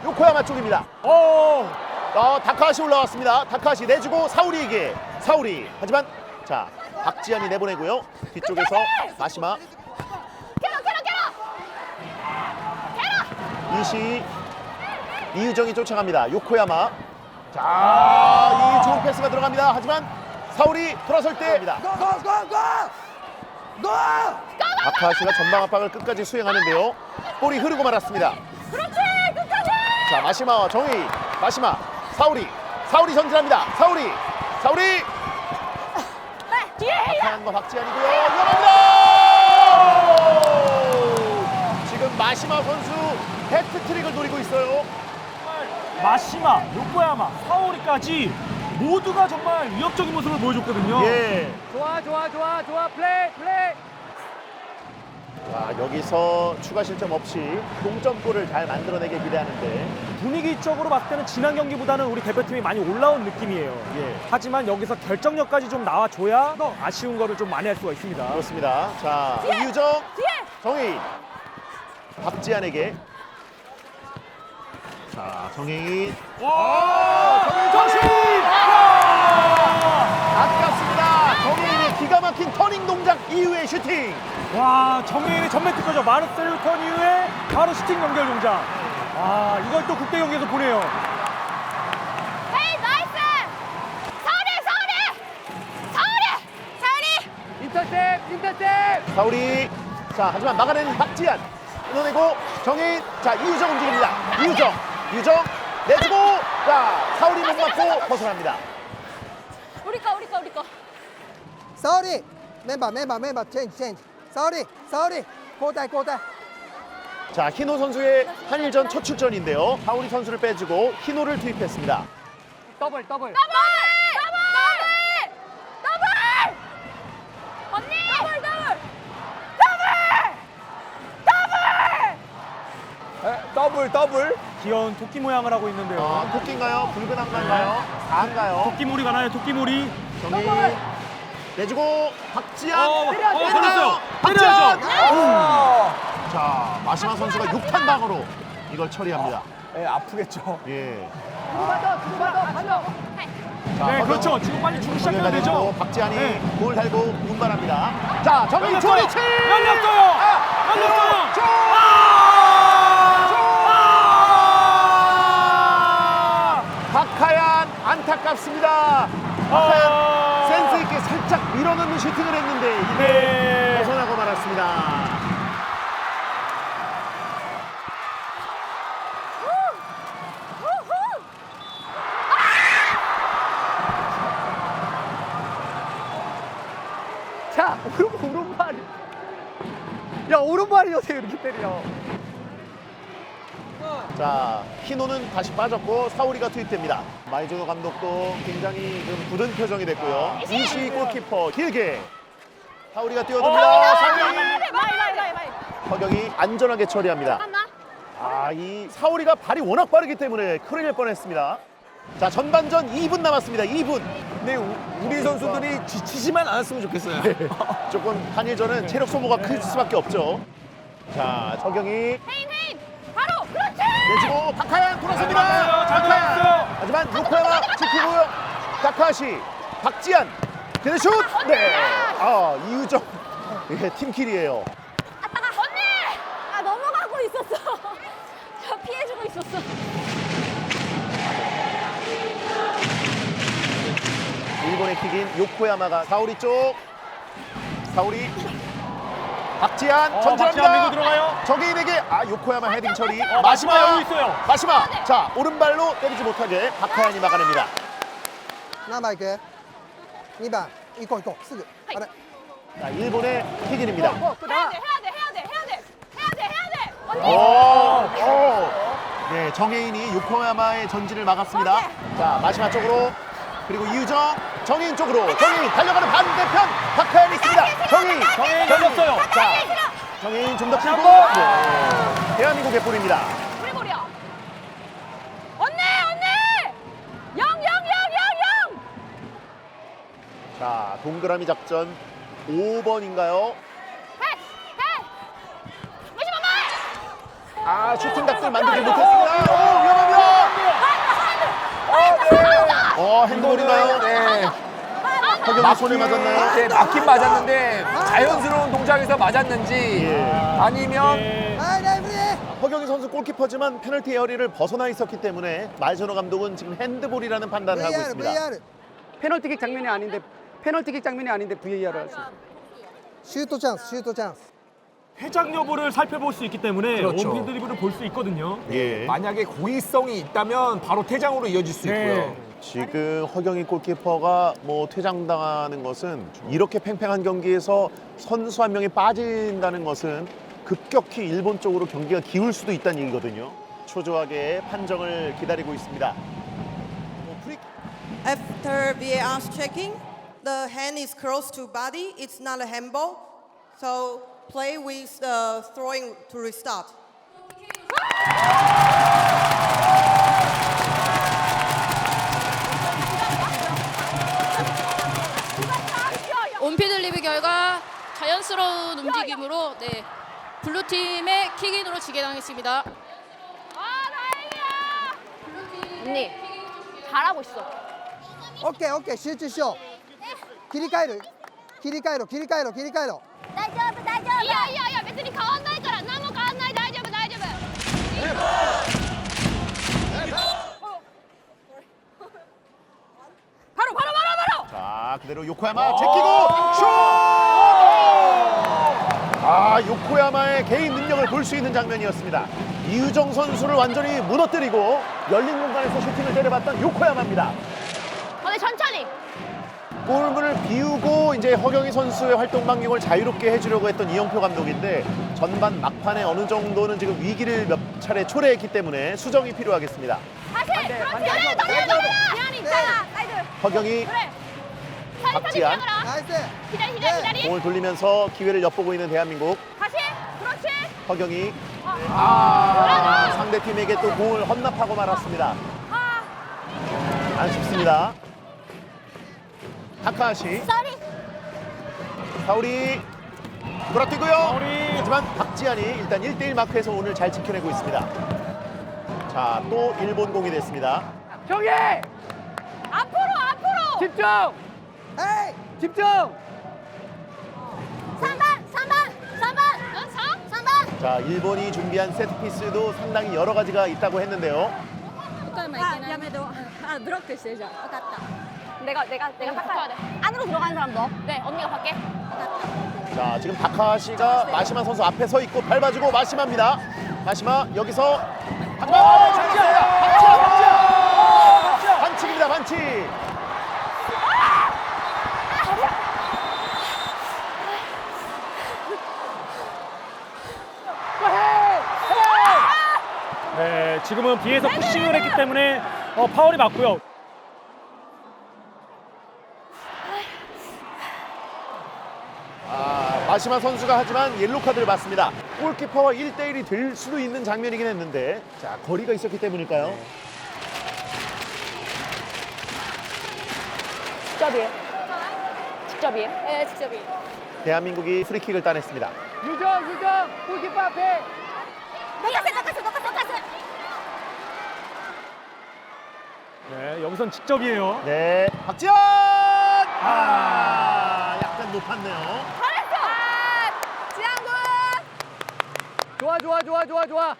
요코야마 쪽입니다. 오! 다카하시 올라왔습니다. 다카하시 내주고 사우리에게. 사우리. 하지만 자, 박지현이 내보내고요. 뒤쪽에서 마시마. 캐러! 이시. 이유정이 쫓아갑니다. 요코야마. 자, 이 좋은 패스가 들어갑니다. 하지만 사우리 돌아설 때입니다. ゴーゴーゴーゴーゴー 다카하시가 전방 압박을 끝까지 수행하는데요. 볼이 흐르고 말았습니다. 그렇지! 끝까지! 자, 마시마와 정희. 마시마. 사우리 전진합니다. 사우리. 네! 뒤에! 박하연과 박지한이고요. 위험합니다. 지금 마시마 선수 해트트릭을 노리고 있어요. 마시마, 요코야마, 사오리까지 모두가 정말 위협적인 모습을 보여줬거든요. 예. 좋아, 플레이. 자, 여기서 추가 실점 없이 동점골을 잘 만들어내길 기대하는데 분위기적으로 봤을 때는 지난 경기보다는 우리 대표팀이 많이 올라온 느낌이에요. 예. 하지만 여기서 결정력까지 좀 나와줘야 아쉬운 거를 좀 많이 할 수가 있습니다. 그렇습니다. 자, 이유정, 정혜인, 박지한에게. 자, 정혜인. 정혜인! 아깝습니다. 정혜인의 기가 막힌 터닝 동작 이후의 슈팅. 와, 정혜인의 전면 특허죠. 마르셀 턴 이후에 바로 슈팅 연결 동작. 아, 이걸 또 국대 경기에서 보네요. 헤이 나이스. 서울이. 인터셉. 사우리. 자, 하지만 막아내는 박지한. 끊어내고 정혜인. 자, 이유정 움직입니다. 이유정 내주고. 자, 사우리 못 맞고 벗어납니다. 우리 거. 사오리 멤버 체인지 사오리交代 자, 희노 선수의 한일전 첫 출전인데요. 사우리 선수를 빼주고 희노를 투입했습니다. 더블. 더블. 언니. 더블. 귀여운 토끼 모양을 하고 있는데요. 아, 토끼인가요? 붉은 한가인가요? 사한가요? 토끼몰이 가나요? 토끼몰이. 정혜인 내주고 박지한 걸렸어요. 박지한. 때려야죠. 자, 마시마 선수가 6탄 방어로 이걸 처리합니다. 예, 아프겠죠. 예. 주고받아. 네, 그렇죠. 지금 빨리 주기 시작해야 정혜가 내주고 되죠. 박지한이 네. 볼 달고 운반합니다. 자, 정혜인 열렸어요. 조리치. 열렸어요. 박하얀 안타깝습니다. 박하얀 센스 있게 살짝 밀어넣는 슈팅을 했는데 이게 네. 벗어나고 말았습니다. 자, 오른발이. 야, 오른발이 요새 이렇게 때려. 자, 희노는 다시 빠졌고 사우리가 투입됩니다. 마이조노 감독도 굉장히 좀 굳은 표정이 됐고요. 이시 골키퍼 길게 사우리가 뛰어듭니다. 사우리 마이. 허경이 안전하게 처리합니다. 잠깐만. 아, 이 사우리가 발이 워낙 빠르기 때문에 큰일 날 뻔했습니다. 자, 전반전 2분 남았습니다. 2분. 근데 우리 선수들이 지치지만 않았으면 좋겠어요. 조금 한일전은 체력 소모가 클 수밖에 없죠. 자, 허경이 헤인. 바로. 그렇지. 내주고 박하얀 돌아섭니다. 잘 박하얀. 들어갔어요. 하지만 요코야마 지키고요. 다카시, 박지한, 대슛. 네. 아, 이유정. 예, 팀킬이에요. 언니. 아 넘어가고 있었어. 저 피해주고 있었어. 일본의 킥인 요코야마가 사우리 쪽. 사우리. 박지한 박지한 밀고 전진합니다. 들어가요. 정혜인에게 요코야마 헤딩 처리. 마시마 여유 있어요. 마시마. 자, 오른발로 때리지 못하게 박하얀이 막아냅니다. 何番いく2番行こうすぐあれ 자, 일본의 킥인입니다. 해야 돼. 언니. 네, 정혜인이 요코야마의 전진을 막았습니다. 자, 마시마 쪽으로. 그리고 이유정, 정혜인 쪽으로. 정혜인 달려가는 반대편 박하연이 있습니다. 정혜인 걸렸어요. 자, 정혜인 좀 더 크고. 네, 대한민국의 볼입니다. 우리 볼이야. 언니. 0. 자, 동그라미 작전 5번인가요? 아, 슈팅 각들 만들지 못했습니다. 오, 위험합니다. 핸드볼인가요? 네. 허경이 손에 맞았나요? 네, 맞긴 맞았는데 자연스러운 동작에서 맞았는지 예. 아니면 はいライブで 허경이 선수 골키퍼지만 페널티 에어리를 벗어나 있었기 때문에 마이저노 감독은 지금 핸드볼이라는 판단을 하고 VR 있습니다. VR 페널티킥 장면이 아닌데 VAR을 할 수 있어. シュートチャンス 회장 여부를 살펴볼 수 있기 때문에 그렇죠. 원핀 드리블을 볼 수 있거든요. 예. 만약에 고의성이 있다면 바로 퇴장으로 이어질 수 있고요. 지금 허경희 골키퍼가 뭐 퇴장당하는 것은 이렇게 팽팽한 경기에서 선수 한 명이 빠진다는 것은 급격히 일본 쪽으로 경기가 기울 수도 있다는 얘기거든요. 초조하게 판정을 기다리고 있습니다. After VAR checking, the hand is close to body. It's not a handball. So play with the throwing to restart. 온피드 리뷰 결과 자연스러운 움직임으로 네, 블루팀의 킥인으로 지게당했습니다. 언니 잘하고 있어. オッケーオッケー集中しよう切り替える切り替えろ切り替えろ切り替えろ大丈夫大丈夫。いやいやいや別に変わんないから何も変わんない大丈夫大丈夫 자, 그대로 요코야마 제끼고 슛! 아, 요코야마의 개인 능력을 볼 수 있는 장면이었습니다. 이유정 선수를 완전히 무너뜨리고 열린 공간에서 슈팅을 때려봤던 요코야마입니다. 오늘 천천히 골문을 비우고 이제 허경희 선수의 활동 반경을 자유롭게 해주려고 했던 이영표 감독인데 전반 막판에 어느 정도는 지금 위기를 몇 차례 초래했기 때문에 수정이 필요하겠습니다. 다시 그렇지 기한이 있잖아 아이들 허경희, 그래 박지한 ナイス 기다리 기다리 기다리 공을 돌리면서 기회를 엿보고 있는 대한민국. 다시 그렇지 허경희 상대팀에게 또 공을 헌납하고 말았습니다. 아쉽습니다. 타카하시 사우리 돌아뛰고요. 하지만 박지한이 일단 1대1 마크에서 오늘 잘 지켜내고 있습니다. 자, 또 일본 공이 됐습니다. 경희! 앞으로 집중! はい 집중! 3번 3번. 자, 일본이 준비한 세트피스도 상당히 여러 가지가 있다고 했는데요. やめろ。ブロックしてじゃん。分かった。 내가 바꿔야 돼 안으로 들어가는 사람 너 네 언니가 밖에 자, 지금 다카시가 마시마 선수 앞에 서 있고 밟아주고 마시마입니다. 마시마 여기서 반칙입니다. 반칙. 네, 지금은 비에서 푸싱을 했기 때문에 파울이 맞고요. 마시마 선수가 하지만 옐로 카드를 받습니다. 골키퍼와 1대1이 될 수도 있는 장면이긴 했는데 자, 거리가 있었기 때문일까요? 직접이에요? 네, 직접이에요. 대한민국이 프리킥을 따냈습니다. 유정! 골키퍼 앞에! 녹았어. 네, 여기선 직접이에요. 네, 박지현! 약간 높았네요. 좋아.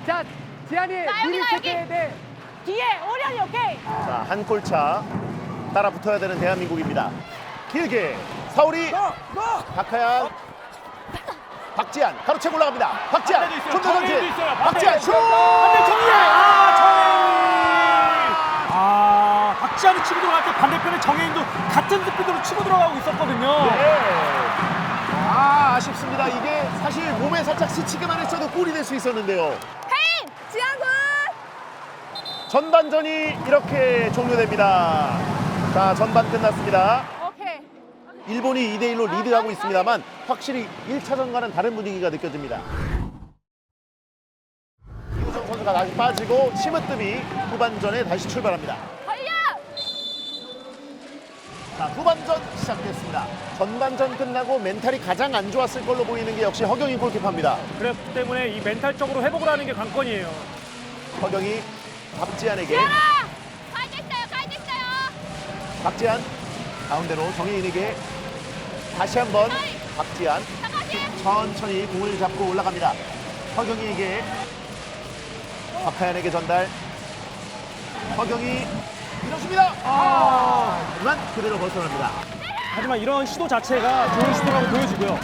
자, 지한이 미리 여기. 체크해야 돼. 뒤에 오련이 오케이 자, 한 골차 따라 붙어야 되는 대한민국입니다. 길게 사우리, 박하얀, 박지한 가로채고 올라갑니다. 박지한, 좀더 전진. 박지한 슛! 박지한이 치고 들어갈 때 반대편에 정혜인도 같은 스피드로 치고 들어가고 있었거든요. 네. 아쉽습니다. 이게 사실 몸에 살짝 스치기만 했어도 골이 될 수 있었는데요. 지한군. 전반전이 이렇게 종료됩니다. 자, 전반 끝났습니다. 오케이. 일본이 2대1로 리드하고 있습니다만 확실히 1차전과는 다른 분위기가 느껴집니다. 이우정 선수가 다시 빠지고 심으뜸이 후반전에 다시 출발합니다. 자, 후반전 시작됐습니다. 전반전 끝나고 멘탈이 가장 안 좋았을 걸로 보이는 게 역시 허경희 골키퍼입니다. 그렇기 때문에 이 멘탈적으로 회복을 하는 게 관건이에요. 허경희 박지한에게 가야겠어요 박지한 가운데로 정혜인에게 다시 한번 박지한 천천히 공을 잡고 올라갑니다. 허경희에게 박하연에게 전달. 허경희 밀어줍니다. 하지만 그대로 벗어납니다. 하지만 이런 시도 자체가 좋은 시도라고 보여지고요.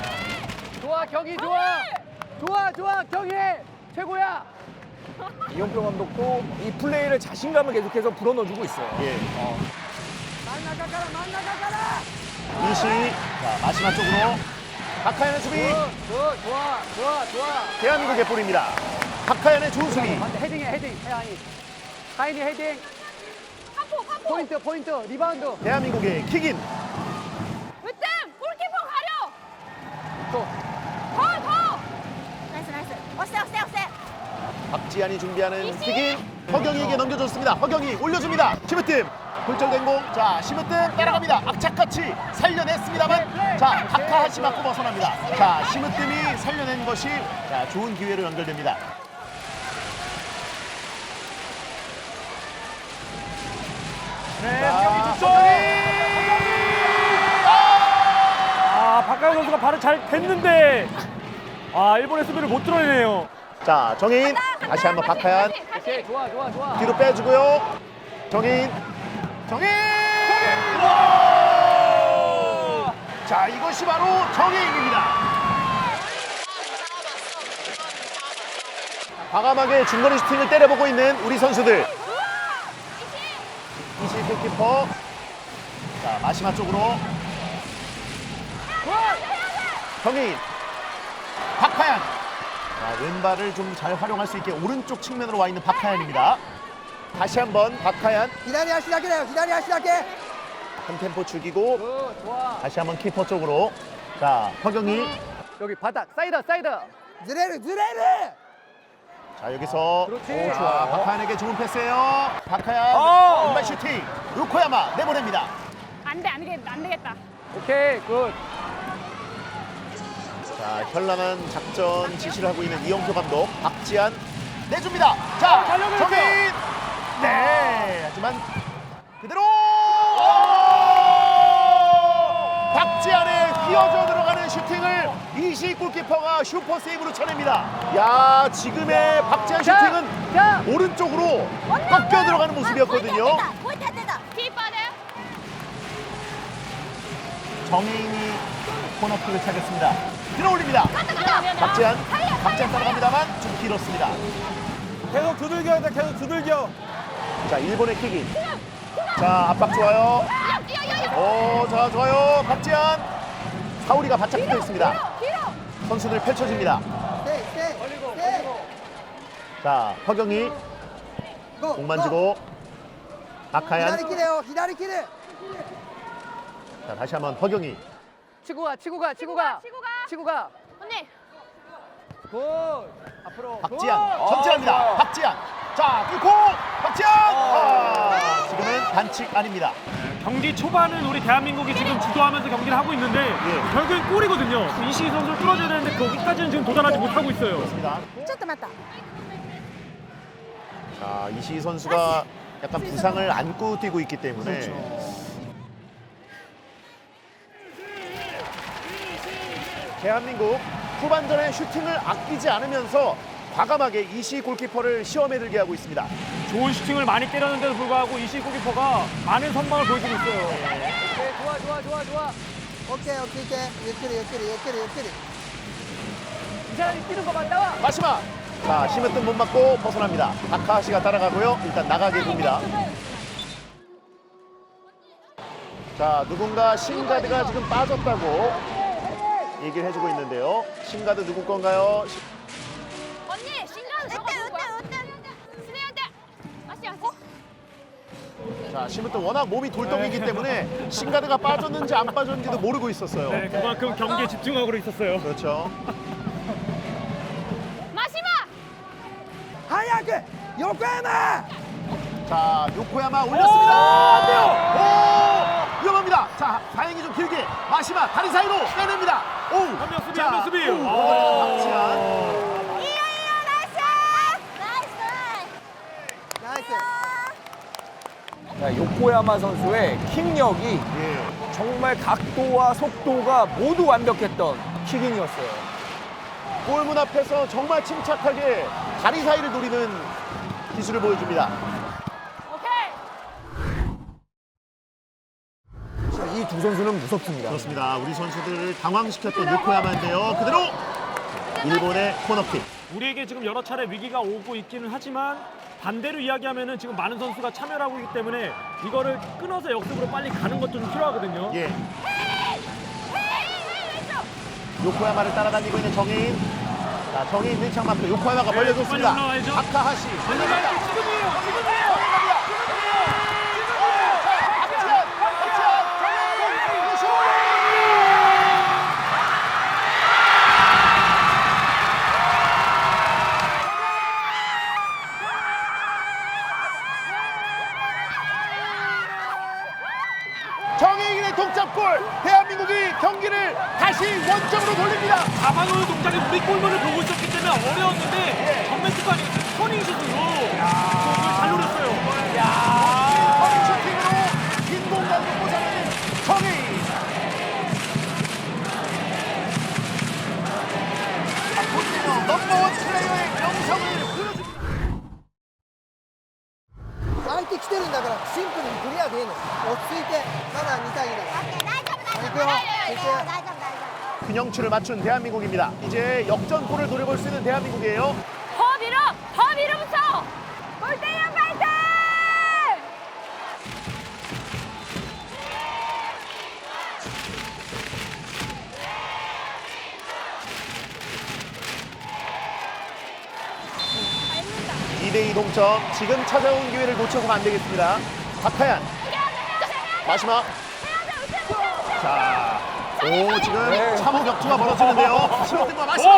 좋아, 경희 좋아! 좋아, 경희! 최고야! 이용표 감독도 이 플레이를 자신감을 계속해서 불어넣어주고 있어요. 예. 真ん中から真ん中から 이시. 자, 마시마 쪽으로. 박하연의 수비. 좋아. 대한민국의 볼입니다. 박하연의 좋은 수비. 반대 헤딩해 헤딩. 하인이 헤딩. 포인트 리바운드. 대한민국의 킥인. 으뜸 골키퍼 가려. 또. 더. ナイスナイス押して押して押して 박지한이 준비하는 킥인. 허경이에게 넘겨줬습니다. 허경이 올려줍니다. 심으뜸. 굴절된 공. 자, 심으뜸 따라갑니다. 악착같이 살려냈습니다만. 자, 타카하시 맞고 벗어납니다. 자, 심으뜸이 살려낸 것이 자, 좋은 기회로 연결됩니다. 네, 자, 허경이 득점! 아, 박가영 선수가 발을 잘 댔는데 아, 일본의 수비를 못 뚫어내네요. 자, 정인. 다시 한번 박하연. 오케이 좋아. 뒤로 빼주고요. 정인. 자, 이것이 바로 정인입니다. 과감하게 중거리 슈팅을 때려보고 있는 우리 선수들. 이시 골키퍼. 자, 마시마 쪽으로. 정인. 박하연. 자, 왼발을 좀 잘 활용할 수 있게 오른쪽 측면으로 와 있는 박하연입니다. 다시 한번 박하연. 左足だけだよ左足だけ 한 템포 죽이고 좋아. 다시 한번 키퍼 쪽으로. 자, 허경이. 여기 바닥 사이드. ずれる자, 여기서 그렇지. 자, 박하연에게 좋은 패스예요. 박하연 왼발 슈팅. 요코야마 내보냅니다. 안돼 안 되겠다. 오케이 굿. 자, 현란한 작전 지시를 하고 있는 이영표 감독. 박지한 내줍니다. 자, 정인. 네, 하지만 그대로 박지한의 휘어져 들어가는 슈팅을 이시 골키퍼가 슈퍼 세이브로 쳐냅니다. 야, 지금의 박지한 슈팅은 자. 오른쪽으로 꺾여 들어가는 모습이었거든요. もう一回出た 키퍼는 정인이 코너킥을 차겠습니다. 들어올립니다. 박지한 따라갑니다만 좀 길었습니다. 계속 두들겨야 돼. 계속 두들겨. 자, 일본의 킥인. 자, 압박 좋아요. 오, 자, 좋아요. 박지한. 사우리가 바짝 붙어 있습니다. 선수들 펼쳐집니다. ステイステイステイ 자, 허경이 ゴー 공 만지고 左 박하연. 切れよ左切れ 자, 다시 한번 허경이. 치고 가. 언니 굿. 앞으로. 박지한 굿. 전진합니다. 좋아요. 박지한. 자, 뚫고 박지한. 지금은 반칙 아닙니다. 경기 초반은 우리 대한민국이 지금 주도하면서 경기를 하고 있는데 결국엔 골이거든요. 이시 선수를 뚫어줘야 되는데 거기까지는 지금 도달하지 못하고 있어요. 그렇습니다. ちょっと待った 자, 이시 선수가 약간 부상을 안고 뛰고 있기 때문에 대한민국 후반전에 슈팅을 아끼지 않으면서 과감하게 이시 골키퍼를 시험에 들게 하고 있습니다. 좋은 슈팅을 많이 때렸는데도 불구하고 이시 골키퍼가 많은 선방을 보여주고 있어요. 오케이 좋아. オッケー落ち着いてゆっくりゆっくりゆっくりゆっくり 이 사람이 뛰는 거 맞다 와. 마시마. 자, 심으뜸 못 맞고 벗어납니다. 다카하시가 따라가고요. 일단 나가게 됩니다. 자, 누군가 신가드가 지금 빠졌다고 얘기를 해주고 있는데요. 신가드 누구 건가요? 언니 신간 저거 누구야? 스네한테 아시. 자, 심으뜸 워낙 몸이 돌덩이기 때문에 신가드가 빠졌는지 안 빠졌는지도 모르고 있었어요. 네, 그만큼 경기에 집중하고 있었어요. 그렇죠. 마시마 早く横山 자, 요코야마 올렸습니다. 안 돼요. 오, 위험합니다. 자, 다행히 좀 길게 마시마 다리 사이로 빼냅니다. 오, 한명 수비, 자, 한명 수비. 오, 박지한. いいよナイスナイスナイス 자, 요코야마 선수의 킥력이 예. 정말 각도와 속도가 모두 완벽했던 킥인이었어요. 골문 앞에서 정말 침착하게 다리 사이를 노리는 기술을 보여줍니다. 이 두 선수는 무섭습니다. 그렇습니다. 우리 선수들을 당황시켰던 요코야마인데요. 그대로 일본의 코너킥. 우리에게 지금 여러 차례 위기가 오고 있기는 하지만 반대로 이야기하면은 지금 많은 선수가 참여를 하고 있기 때문에 이거를 끊어서 역습으로 빨리 가는 것도 좀 필요하거든요. 예. 요코야마를 따라다니고 있는 정인. 자, 정인 밀착만큼 요코야마가 벌려줬습니다. 빨리 올라와야죠. 아카하시. 지금이에요. 정혜인의 동점골. 대한민국이 경기를 다시 원점으로 돌립니다. 가방으로 동작에 우리 골문을 보고 있었기 때문에 어려웠는데 정면 투구 아니겠어요? 터닝슛으로 공을 잘 노렸어요. 허리 슈팅으로 빈 공간을 꽂아내는 정혜인. 본인의 넘버원 플레이어의 명성을 보여줍니다. 相手来てるんだからシンプルにクリアでいいの。落ち着いてまだ2対2だから。行くよ。行くよ。 균형추를 맞춘 대한민국입니다. 이제 역전골을 노려볼 수 있는 대한민국이에요. 더 밀어! 더 밀어붙여! 골대형 파이팅! 대 2 동점. 지금 찾아온 기회를 놓쳐서는 안 되겠습니다. 박하얀. 마지막. 자, 지금 참호 격투가 벌어지는데요. 심으뜸과 마지막.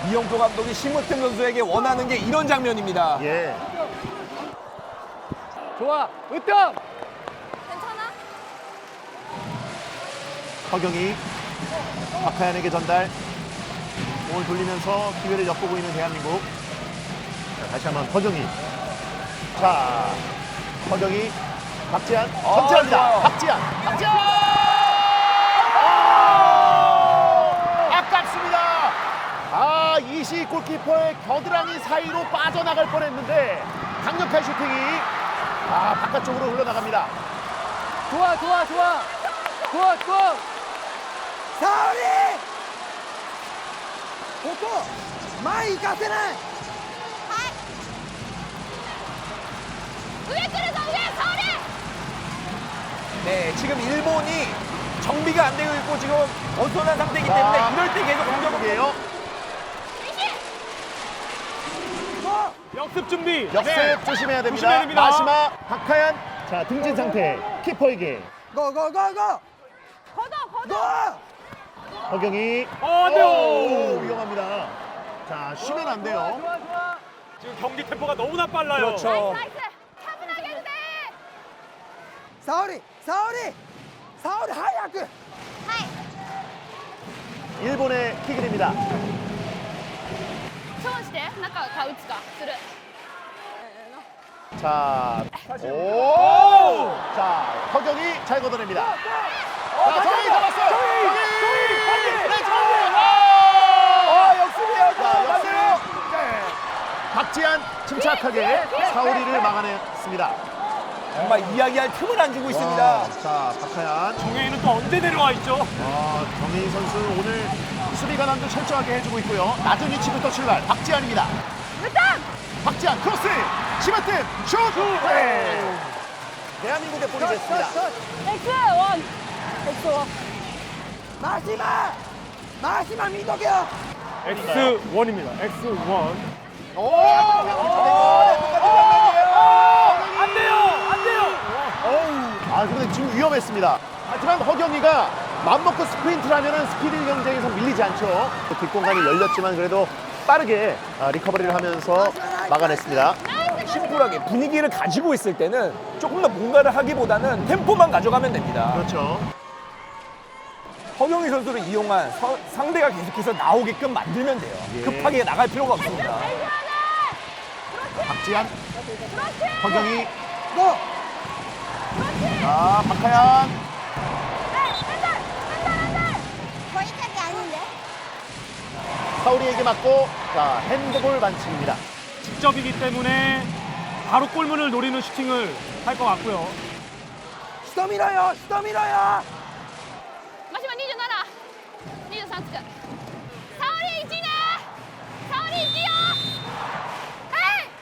이영표 감독이 심으뜸 선수에게 원하는 게 이런 장면입니다. 예. 좋아, 으뜸! 괜찮아? 허경이 박하얀에게 전달. 공을 돌리면서 기회를 엿보고 있는 대한민국. 자, 다시 한번 허경이. 자, 허경이. 박지한 전체합니다. 좋아요. 박지한. 아깝습니다. 이시 골키퍼의 겨드랑이 사이로 빠져나갈 뻔했는데 강력한 슈팅이 바깥쪽으로 흘러나갑니다. 좋아. 沙織ここ前行かせない。上来るぞ上沙織 네, 지금 일본이 정비가 안 되고 있고 지금 어수선한 상태이기 때문에 이럴 때 계속 공격을 공격이에요. 역습 준비. 역습 네. 조심해야 됩니다. 조심해야 됩니다. 마지막 박하얀. 자, 등진 상태. 키퍼에게. 고고고고 걷어 고! 허경이. 안 돼요. 오, 위험합니다. 자, 쉬면 안 돼요. 지금 경기 템포가 너무나 빨라요. 그렇죠. 나이스 차분하게 해도 돼 沙織早く。 일본의 킥입니다. そうして中か打つかする 자, 오! 자, 허경이 잘 걷어냅니다. 자, 정희 잡았어요. 정희! 역습이에요. 자, 역습. 네. 박지한 침착하게 사오리를 막아냈습니다. 정말 이야기할 틈을 안 주고 있습니다. 자, 박하얀. 정혜인은 또 언제 내려와 있죠? 정혜인 선수 오늘 수비 가담도 철저하게 해주고 있고요. 낮은 위치부터 출발. 박지한입니다. 박지한 크로스. 심으뜸 슛. 네. 대한민국의 볼이 됐습니다. X1 X1 マシマ見とけよ。 X1입니다. X1. 오! 안 돼요. 그런데 지금 위험했습니다. 하지만 허경이가 맘먹고 스프린트를 하면은 스피드 경쟁에서 밀리지 않죠. 뒷공간이 열렸지만 그래도 빠르게 리커버리를 하면서 막아냈습니다. 심플하게 분위기를 가지고 있을 때는 조금 더 뭔가를 하기보다는 템포만 가져가면 됩니다. 그렇죠. 허경희 선수를 이용한 상대가 계속해서 나오게끔 만들면 돼요. 예. 급하게 나갈 필요가 없습니다. 박지한, 허경이, 고! 박하얀. 거기까지 아닌데? 사우리에게 맞고 자 핸드볼 반칙입니다. 직접이기 때문에 바로 골문을 노리는 슈팅을 할 것 같고요. 人見ろよ。 マシマ27 23つく沙織1ね沙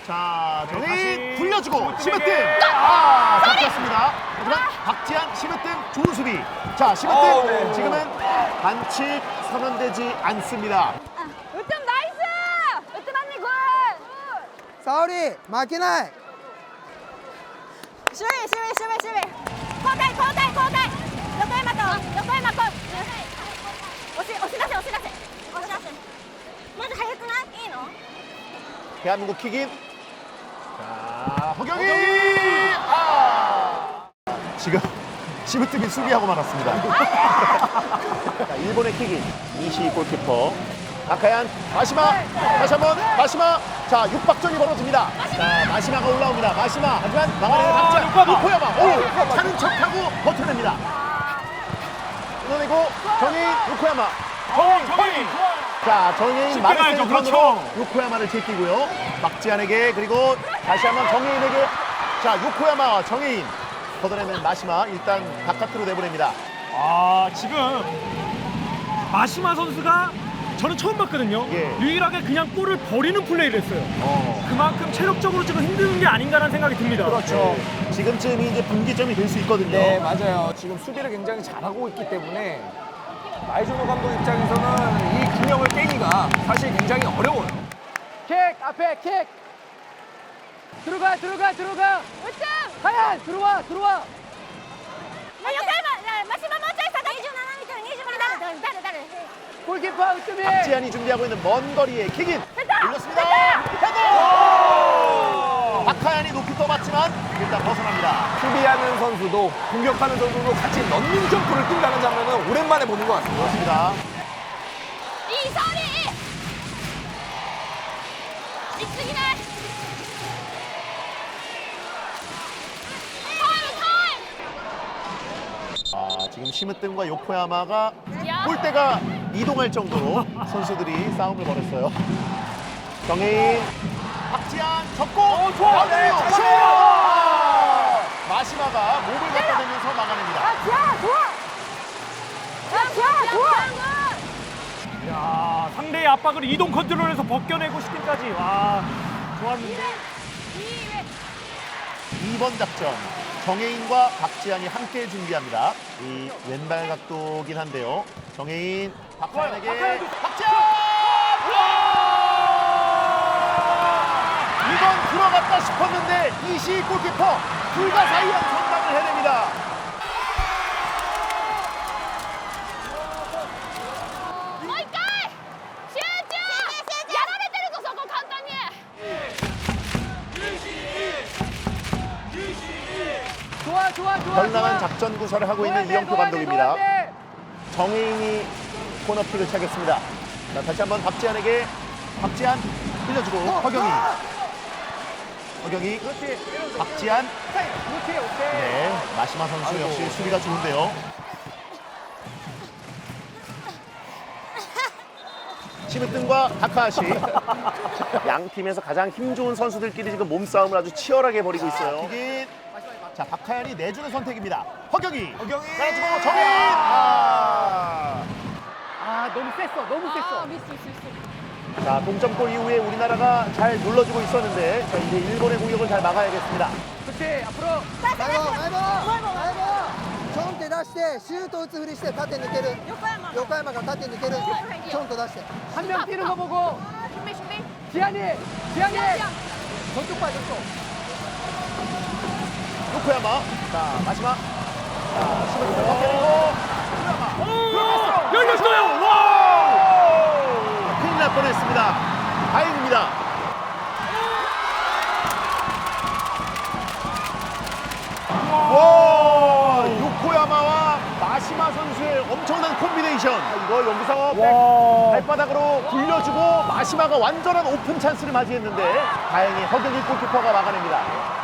자, 정혜인 다시 굴려주고 심으뜸에게. 10으뜸 잡혔습니다. 하지만 박지한 10으뜸 좋은 수비. 자, 10으뜸 지금은 반칙 선언되지 않습니다. 으뜸 나이스! 으뜸 언니 굿! 沙織負けない 守備守備守備守備交代交代交代横山君横山君押し出せ押し出せ押し出せまず早くないいいの 대한민국 킥인. 자, 허경이! 지금 10으뜸이 수비하고 말았습니다. 자, 일본의 킥인. 이시 골키퍼. 박하얀, 마시마. 다시 한번 마시마. 자, 육박전이 벌어집니다. 자, 마시마가 올라옵니다. 마시마. 하지만 막아내는 박지한. 요코야마. 오! 차는 척하고 버텨냅니다. 끊어내고 정혜인, 요코야마. 정혜인. 자, 정혜인 쉽게 마르세유 가야죠. 선으로 그렇죠. 요코야마를 제끼고요. 박지한에게 그리고 다시 한번 정혜인에게. 자, 요코야마와 정혜인 걷어내는 마시마 일단 바깥으로 내보냅니다. 아, 지금 마시마 선수가 저는 처음 봤거든요. 예. 유일하게 그냥 볼을 버리는 플레이를 했어요. 그만큼 체력적으로 지금 힘든 게 아닌가라는 생각이 듭니다. 그렇죠. 지금쯤이 이제 분기점이 될 수 있거든요. 네, 맞아요. 지금 수비를 굉장히 잘하고 있기 때문에 마이즈노 감독 입장에서는 이 균형을 깨기가 사실 굉장히 어려워요. 킥 앞에 킥. 들어가 들어가 들어가. 으뜸! 하얀 들어와 들어와.横山マシマもうちょい下がって27m誰골키퍼 으뜸이. 박지한이 준비하고 있는 먼 거리에 킥인. 됐다! 올렸습니다. 됐다! 헤더! 박하얀이 높이 떠봤지만 일단 벗어납니다. 수비하는 선수도 공격하는 선수도 같이 런닝 점프를 뛴다는 장면은 오랜만에 보는 것 같습니다. 그렇습니다. 이선이! 이승이네! 아, 지금 시무뜸과 요코야마가 야. 골대가 이동할 정도로 선수들이 싸움을 벌였어요. 정혜인, 박지한 접고 좋아. 슛! 마시마가 목을 갖다 대면서 막아냅니다. 지아 좋아! 지아 좋아! 야, 상대의 압박을 이동 컨트롤에서 벗겨내고 슈팅까지. 와, 좋았는데. 2번 작전. 정혜인과 박지한이 함께 준비합니다. 이 왼발 각도긴 한데요. 정혜인, 박하연에게 박지한! 이건 들어갔다 싶었는데 이시 골키퍼 불가사의한 선방을 해냅니다. 모이카이! 슈팅! やられてるぞそこ簡単に 좋아 좋아 좋아. 현란한 작전 구사를 하고 있는 이영표 감독입니다. 정혜인이 코너킥을 차겠습니다. 자, 다시 한번 박지한에게 박지한 흘려주고 허경이. 허경이 박지한. 오케이 오케이. 네, 마시마 선수 역시 수비가 좋은데요. 시무뜸과 다카하시. 양 팀에서 가장 힘 좋은 선수들끼리 지금 몸싸움을 아주 치열하게 벌이고 있어요. 자, 박하연이 내주는 선택입니다. 허경이. 따라주고 정혜인. 아 너무 셌어 너무 셌어. 자, 동점골 이후에 우리나라가 잘 눌러주고 있었는데 자, 이제 일본의 공격을 잘 막아야겠습니다. 그렇지 앞으로. 前もちょんって出してシュート打つふりして縦抜ける横山が縦抜けるちょんと出して 한 명 뛰는 거 보고. 지한이 지한이. 저쪽 봐 저쪽. 요코야마. 자, 마지막. 자, 시무뜸 벗겨내고 열렸어요. 와! 큰일 날 뻔했습니다. 다행입니다. 와, 요코야마와 마시마 선수의 엄청난 콤비네이션. 이거 여기서 와. 발바닥으로 굴려주고 마시마가 완전한 오픈 찬스를 맞이했는데 다행히 허경이 골키퍼가 막아냅니다.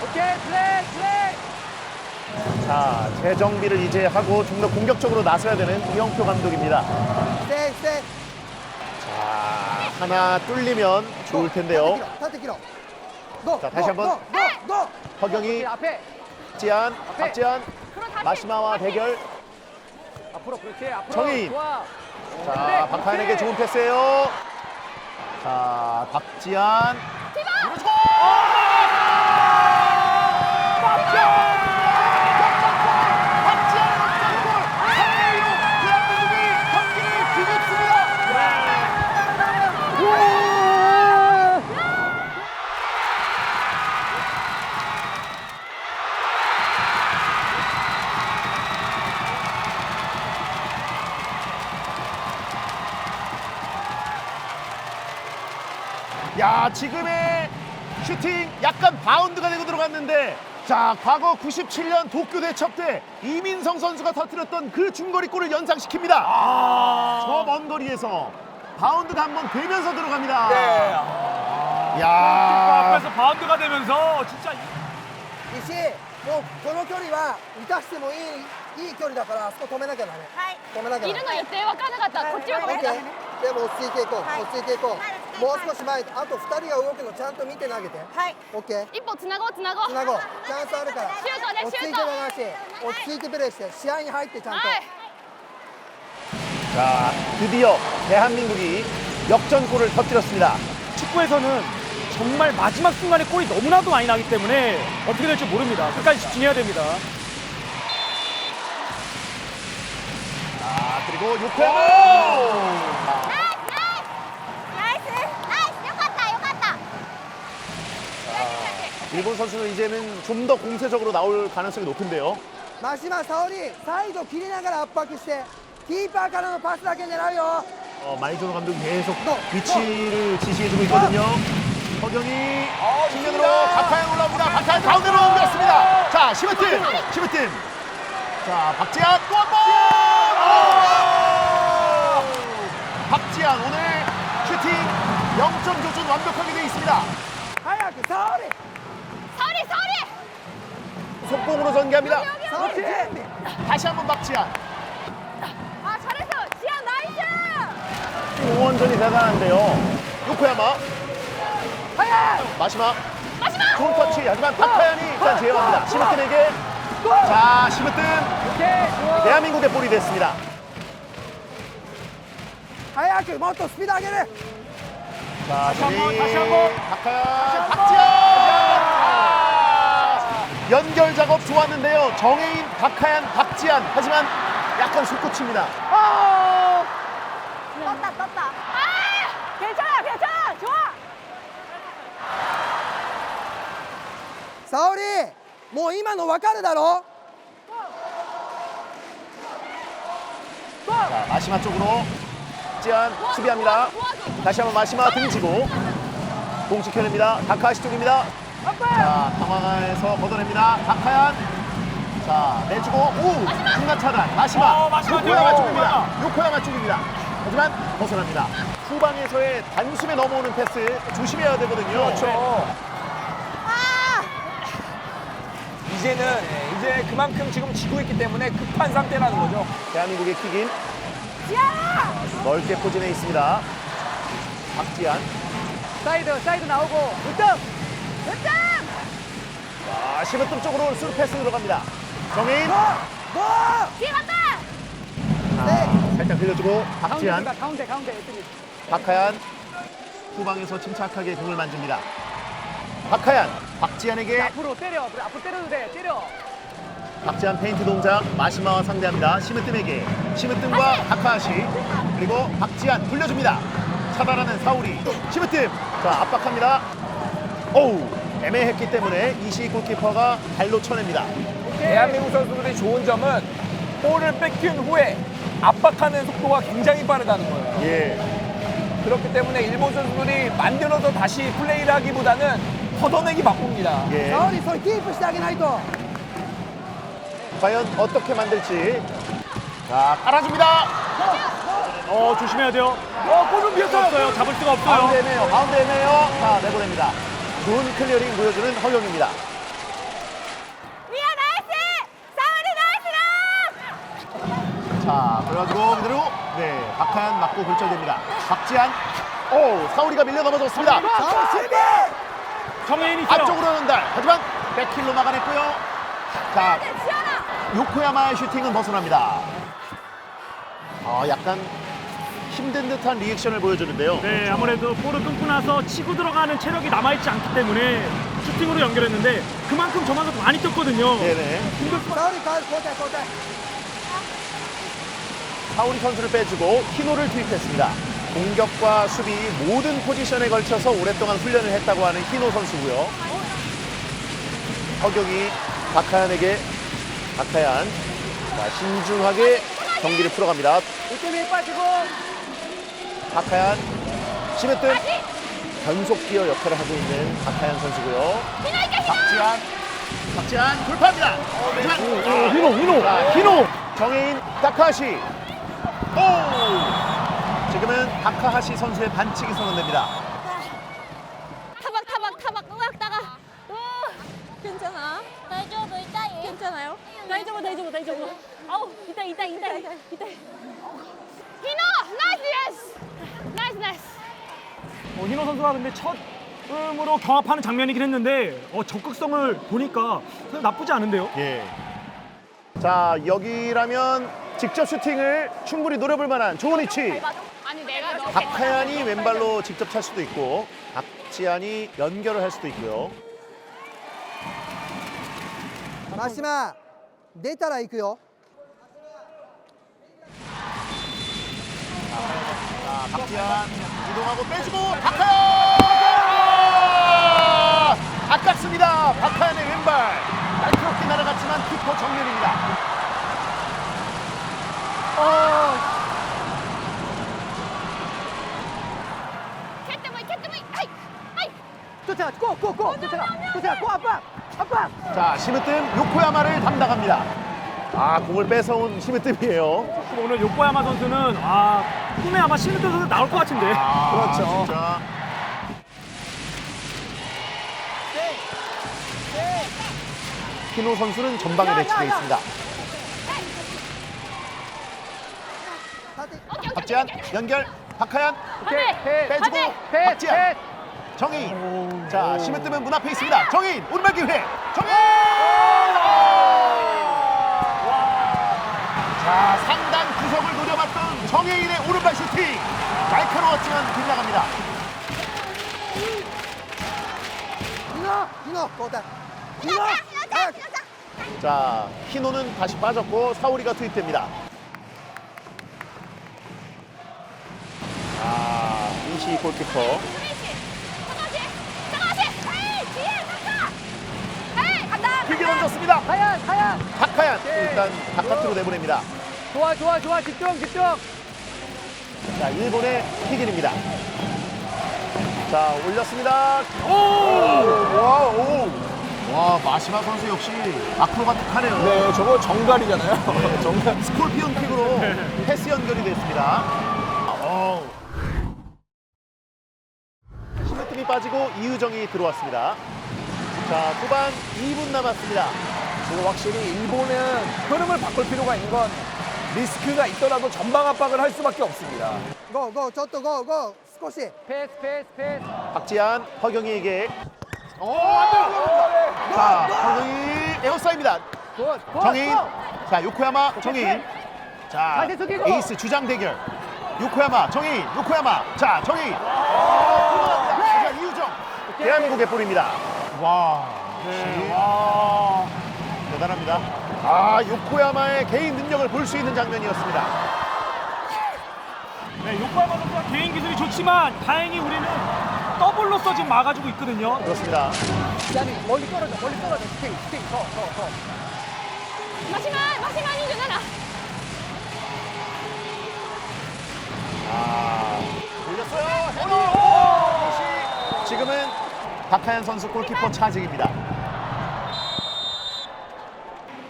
오케이 플레이 플레이. 자, 재정비를 이제 하고 좀 더 공격적으로 나서야 되는 이영표 감독입니다. ステイステイ 자, 하나 뚫리면 좋을 텐데요. 縦切ろうゴー 자, 다시 한번.ゴーゴーゴー 허경이 오케이, 앞에. 박지한 마시마와 대결. 앞으로 그렇지. 앞으로. 정혜인. 좋아. 자, 박하연에게 좋은 패스예요. 자, 박지한. 밀어주고! 박지한의 역전골! 3대2로 대한민국이 경기를 뒤집습니다. 야, 지금의 슈팅 약간 바운드가 되고 들어갔는데, 자, 과거 97년 도쿄 대첩 때 이민성 선수가 터뜨렸던 그 중거리골을 연상시킵니다. 저 먼 거리에서 바운드가 한번 되면서 들어갑니다. 네. 야, 앞에서 바운드가 되면서 진짜 石もうこの距離は打たしてもいい距離だからあそこ止めなきゃダメはい止めなきゃダメいるの予定分かんなかったこっちはごめんなさい OK でも落ち着いていこうはい落ち着いていこうはいもう少し前あと2人が動くのちゃんと見て投げてはい OK 一歩つなごうつなごうつなごうチャンスあるからシュートね落ち着いてシュート流し落ち着いてプレーして試合に入ってちゃんとはい 자, 드디어 대한민국이 역전골을 터뜨렸습니다. 축구에서는 정말 마지막 순간에 골이 너무나도 많이 나기 때문에 어떻게 될지 모릅니다. 끝까지 집중해야 됩니다. 자, 그리고 요코야마! ナイスよかったよかった 일본 선수는 이제는 좀 더 공세적으로 나올 가능성이 높은데요. 真島沙織サイド切りながら圧迫してキーパーからのパスだけ狙うよ 마이조노 감독이 계속 위치를 지시해주고 있거든요. 허경이 측면으로 박하연 올라옵니다. 박하연 가운데로 옮겼습니다. 자, 시무팀. 자, 박지한 또 한 번! 박지한 오늘 슈팅 0점 교전 완벽하게 되어 있습니다. 早く沙織 서리 서리 속공으로 전개합니다. 沙織準備 다시 한번 박지한. 아 잘했어 지안 나이스 공원전이 대단한데요. 요코야마. 마시마. 좋은 터치. 하지만 박하연이 일단 제어합니다. 시무뜸에게. 자, 시무뜸. 대한민국의 볼이 됐습니다. 早くもっとスピード上げる 자, 다시 한번. 박하연, 박지현! 연결 작업 좋았는데요. 정혜인, 박하연, 박지한. 하지만 약간 속구칩니다. 떴다 아 괜찮아 좋아 沙織もう今の分かるだろ 자, 마시마 쪽으로 박지한 수비합니다. 다시 한번 마시마 등지고 공 지켜냅니다. 다카하시 쪽입니다. 자, 당황해서 걷어냅니다. 박하연. 자, 내주고 오! 중간 차단. 마시마. 마시마 요코야마 뛰어. 쪽입니다. 요코야마 쪽입니다. 하지만 벗어납니다. 후방에서의 단숨에 넘어오는 패스 조심해야 되거든요. 그렇죠. 아 이제 그만큼 지금 지고 있기 때문에 급한 상태라는 거죠. 대한민국의 킥인 지안아 넓게 포진해 있습니다. 박지한. 사이드 나오고 득점. 자, 시무뜸 쪽으로 스루 패스 들어갑니다. 정혜인. 뒤에 간다 살짝 들려주고 박지한. 가운데. 박하연 후방에서 침착하게 공을 만집니다. 박하연, 박지한에게 앞으로 때려. 그래, 앞으로 때려도 돼. 때려. 박지한 페인트 동작 마시마와 상대합니다. 시무뜸에게 시무뜸과 다카하시 그리고 박지한 돌려줍니다. 차단하는 사우리 시무뜸 자 압박합니다. 오우 애매했기 때문에 이시 골키퍼가 발로 쳐냅니다. 대한민국 선수들의 좋은 점은 볼을 뺏긴 후에 압박하는 속도가 굉장히 빠르다는 거예요. 예. 그렇기 때문에 일본 선수들이 만들어서 다시 플레이를 하기보다는 걷어내기 바쁩니다. 예. 沙織それキープしてあげないと 과연 어떻게 만들지. 자 깔아줍니다. 조심해야 돼요. 골좀 비었어요. 잡을 수가 없어요. 가운데 애매해요. 가운데 애매해요. 자 내보냅니다. 좋은 클리어링 보여주는 허경입니다. 미야 나이스 사우리 나이스라 자, 그래가지고 그대로 네 박하연 맞고 골절됩니다. 박지한, 오 사우리가 밀려 넘어졌습니다. 沙織守備 정혜인이 있어요. 앞쪽으로 연달. 하지만 백힐로 막아냈고요. 자, 요코야마의 슈팅은 벗어납니다. 약간 힘든 듯한 리액션을 보여주는데요. 네, 아무래도 볼을 끊고 나서 치고 들어가는 체력이 남아있지 않기 때문에 슈팅으로 연결했는데 그만큼 저만큼 많이 뛰었거든요. 네네. 沙織交代交代 사우리 선수를 빼주고 히노를 투입했습니다. 공격과 수비 모든 포지션에 걸쳐서 오랫동안 훈련을 했다고 하는 히노 선수고요. 허경이 박하얀에게 박하얀 자, 신중하게 경기를 풀어갑니다. 이쪽에 빠지고 박하얀 심으뜸 변속 기어 역할을 하고 있는 박하얀 선수고요. 박지한 돌파합니다. 히노! 자, 히노 정혜인 타카하시. 오! 지금은 타카하시 선수의 반칙이 선언됩니다. 타박 으악다가 괜찮아? 다이조부 이따이. 괜찮아요? 다이저브 아우 이따 히노 나이스 히노 선수가 근데 첫 음으로 경합하는 장면이긴 했는데 적극성을 보니까 나쁘지 않은데요. 예. 자, 여기라면 직접 슈팅을 충분히 노려볼 만한 좋은 위치. 아니 내가 너 박하얀이 왼발로 직접 찰 수도 있고 박지한이 연결을 할 수도 있고요. 真島出たら行くよ 자, 박지한 이동하고 빼주고 박하얀! 아깝습니다. 박하얀의 왼발. 날카롭게 날아갔지만 키퍼 정면입니다. 캐트보이 아이 どちらこうどちらこうアップ 자, 심으뜸 요코야마를 담당합니다. 공을 뺏어온 심으뜸이에요. 오늘 요코야마 선수는 꿈에 아마 시민트 선수 나올 것 같은데. 그렇죠. 진짜. 히노 선수는 전방에 배치되어 있습니다. 박지한 연결 박하얀 빼주고 박지한 정인 자 심으뜸은 문 앞에 있습니다. 정인 오른발 기회 정인 자 상단 구석을 노려봤던 정혜인의 오른발 슈팅 날카로웠지만 빗나갑니다. ヒノ交代ヒノ早く 자 히노는 다시 빠졌고 사오리가 투입됩니다. 이시 골키퍼 길게 던졌습니다. 하얀 박하얀 일단 바깥으로 내보냅니다. 좋아 집중 자 일본의 킥인입니다. 자 올렸습니다. 와 마시마 선수 역시 아크로바틱하네요. 네, 저거 정갈이잖아요. 네, 정말 스콜피온 킥으로 패스 연결이 됐습니다. 심으뜸이 빠지고 이유정이 들어왔습니다. 자 후반 2분 남았습니다. 지금 확실히 일본은 흐름을 바꿀 필요가 있는 건 리스크가 있더라도 전방 압박을 할 수밖에 없습니다. ゴーちょっとゴー少し 패스 박지한 허경이에게 자 허경이 에어사입니다. 정인 자 요코야마 정인 자 다시 숙이고. 에이스 주장 대결 요코야마 정인 요코야마 자 정인 자 이유정 대한민국의 볼입니다. 와 대단합니다. 요코야마의 개인 능력을 볼 수 있는 장면이었습니다. 네, 요코야마 선수가 개인 기술이 좋지만 다행히 우리는 더블로서 지금 막아주고 있거든요. 그렇습니다. 멀리 떨어져 스팅 더 마시마 27 올렸어요. 헤더. 지금은 박하얀 선수 골키퍼 차징입니다.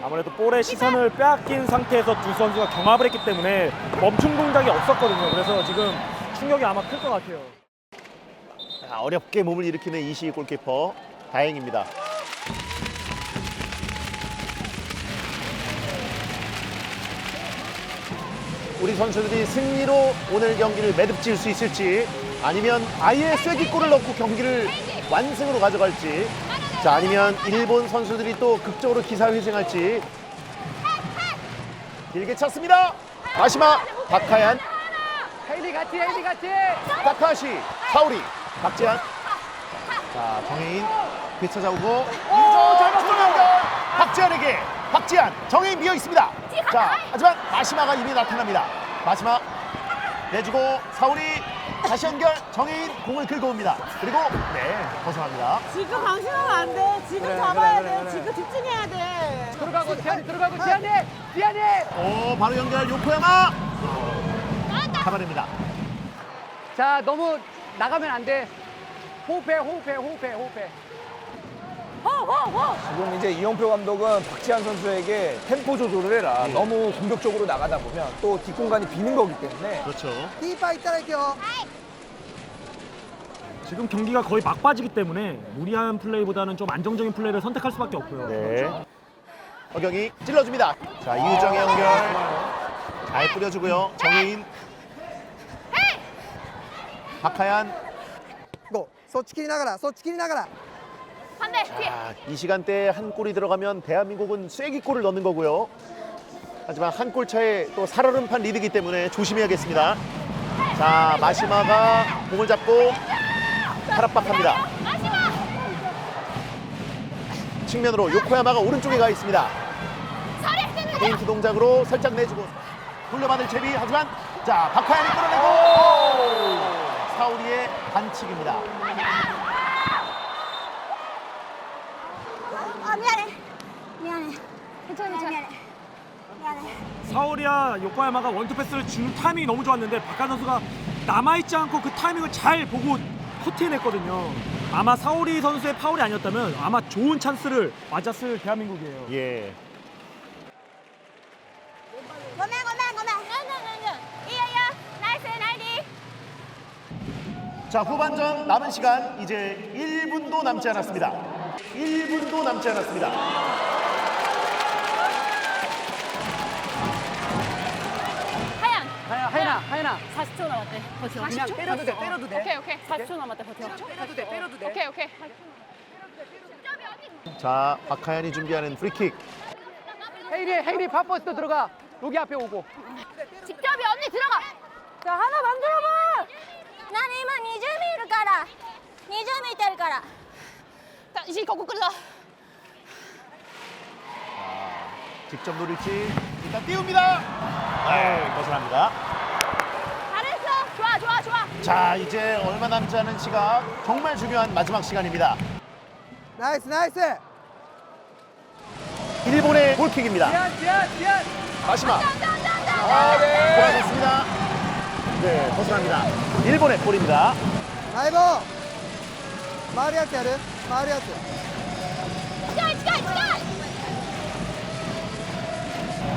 아무래도 볼의 시선을 빼앗긴 상태에서 두 선수가 경합을 했기 때문에 멈춤 동작이 없었거든요. 그래서 지금 충격이 아마 클 것 같아요. 자, 어렵게 몸을 일으키는 이시 골키퍼 다행입니다. 우리 선수들이 승리로 오늘 경기를 매듭지을 수 있을지 아니면 아예 쐐기골을 넣고 경기를 완승으로 가져갈지 자, 아니면 일본 선수들이 또 극적으로 기사회생할지. 길게 찼습니다. 마시마, 박하얀, 헤일리 같이, 헤일리 같이. 타카하시, 사우리, 박지한. 자, 정혜인 되찾아오고 유정 연결. 박지한에게 박지한, 정혜인 비어 있습니다. 자, 하지만 마시마가 이미 나타납니다. 마시마 내주고 사우리 다시 연결. 정혜인 공을 긁어옵니다. 그리고 네, 벗어납니다. 지금 방심하면 안 돼. 지금 잡아야 돼. 지금 집중해야 돼. 들어가고 지한이 들어가고 지한이. 바로 연결. 요코야마 잡아냅니다. 자, 너무 나가면 안 돼. 호흡해. 지금 이제 이영표 감독은 박지한 선수에게 템포 조절을 해라. 너무 공격적으로 나가다 보면 또 뒷공간이 비는 거기 때문에. 그렇죠. キーパーいただきよ 지금 경기가 거의 막바지기 때문에 무리한 플레이보다는 좀 안정적인 플레이를 선택할 수밖에 없고요. 네. 허경이 찔러줍니다. 자, 이유정의 연결. 잘 뿌려주고요. 정혜인. 박하얀. ゴーそっち切りながらそっち切りながら 반대 뒤에. 이 시간대에 한 골이 들어가면 대한민국은 쐐기골을 넣는 거고요. 하지만 한 골 차에 또 살얼음판 리드이기 때문에 조심해야겠습니다. 자, 마시마가 공을 잡고 탈압박합니다. 측면으로 요코야마가 오른쪽에 가 있습니다. 페인트 동작으로 살짝 내주고 돌려받을 채비. 하지만 자, 박하얀이 끌어내고 사우리의 반칙입니다. 아, 미안해. 미안해. 미안해. 사오리와 요코야마가 원투 패스를 주는 타이밍이 너무 좋았는데 박하 선수가 남아있지 않고 그 타이밍을 잘 보고 커트해냈거든요. 아마 사오리 선수의 파울이 아니었다면 아마 좋은 찬스를 맞았을 대한민국이에요. 예. ごめん。いいよいいよ。ナイスナイディ。 자, 후반전 남은 시간 이제 1분도 남지 않았습니다. 1분도 남지 않았습니다. 하연아. 40초 남았대. 버텨. 그냥 때려도 돼. 오케이. 40초 남았대. 버텨. 때려도 돼. 오케이. 자, 박하얀이 준비하는 프리킥. 헤일리 파퍼스도 들어가. 여기 앞에 오고. 직접이 언니 들어가. 자, 하나 만들어봐. 난今20名いるから。20名いてるから。 자, 이제 거꾸 끌라. 직접 노릴지 일단 띄웁니다. 네, 벗어납니다. 잘했어. 좋아. 자, 이제 얼마 남지 않은 시각, 정말 중요한 마지막 시간입니다. ナイスナイス 일본의 골킥입니다. 지한. 마시마. 네. 돌아섰습니다. 네, 벗어납니다. 일본의 골입니다. 相棒回るやつやる回るやつ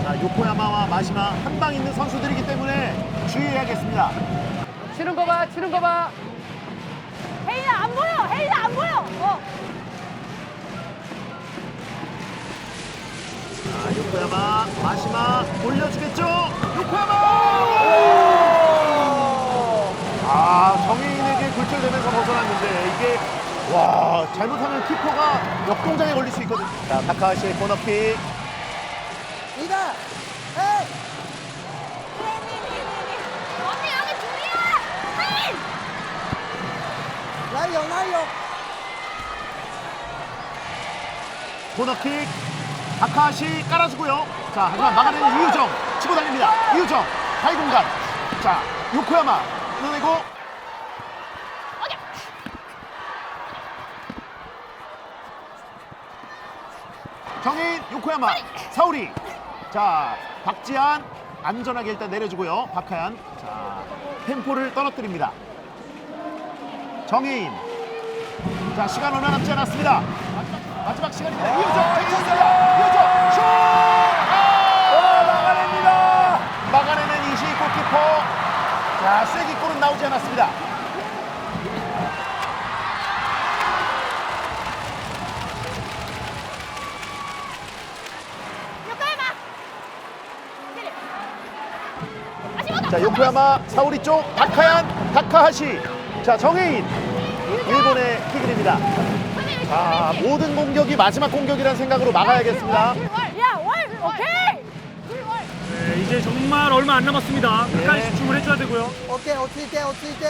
자, 요코야마와 마시마 한 방 있는 선수들이기 때문에 주의해야겠습니다. 치는 거 봐. 헤이나 안 보여. 자, 요코야마, 마시마 돌려주겠죠? 요코야마! 정혜인에게 굴절되면서 벗어났는데 이게 잘못하면 키퍼가 역동작에 걸릴 수 있거든요. 자, 타카하시의 코너킥. いいだえい 언니 여기 둘이야. 하인. ないよ 코너킥. 타카하시 깔아주고요. 자, 하지만 막아내는 이유정 치고 달립니다. 이유정 사이공간. 자, 요코야마 끊어내고. 정혜인, 요코야마, 사우리. 자, 박지한 안전하게 일단 내려주고요. 박하얀. 자, 템포를 떨어뜨립니다. 정혜인. 자, 시간 얼마 남지 않았습니다. 마지막 시간입니다. 이유정 괜찮습니다. 이유정 슛! 막아냅니다. 막아내는 이시 골키퍼. 자, 쐐기골은 나오지 않았습니다. 자, 요코야마 사우리 쪽 박하얀, 타카하시. 자, 정혜인. 일본의 킥입니다. 자, 모든 공격이 마지막 공격이라는 생각으로 막아야겠습니다. 야, 월! 오케이! 네, 이제 정말 얼마 안 남았습니다. 끝까지 네. 집중을 해줘야 되고요. OK 落ち着いて落ち着いて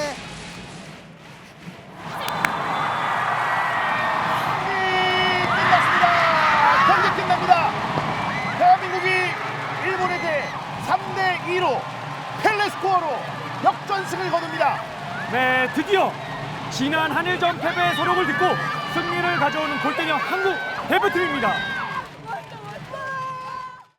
끝났습니다. 경기 끝납니다. 대한민국이 일본에 대해 3대2로 펠레 스코어로 역전승을 거둡니다. 네, 드디어 지난 한일전 패배의 서력을 딛고 승리를 가져오는 골대녀 한국 대표팀입니다.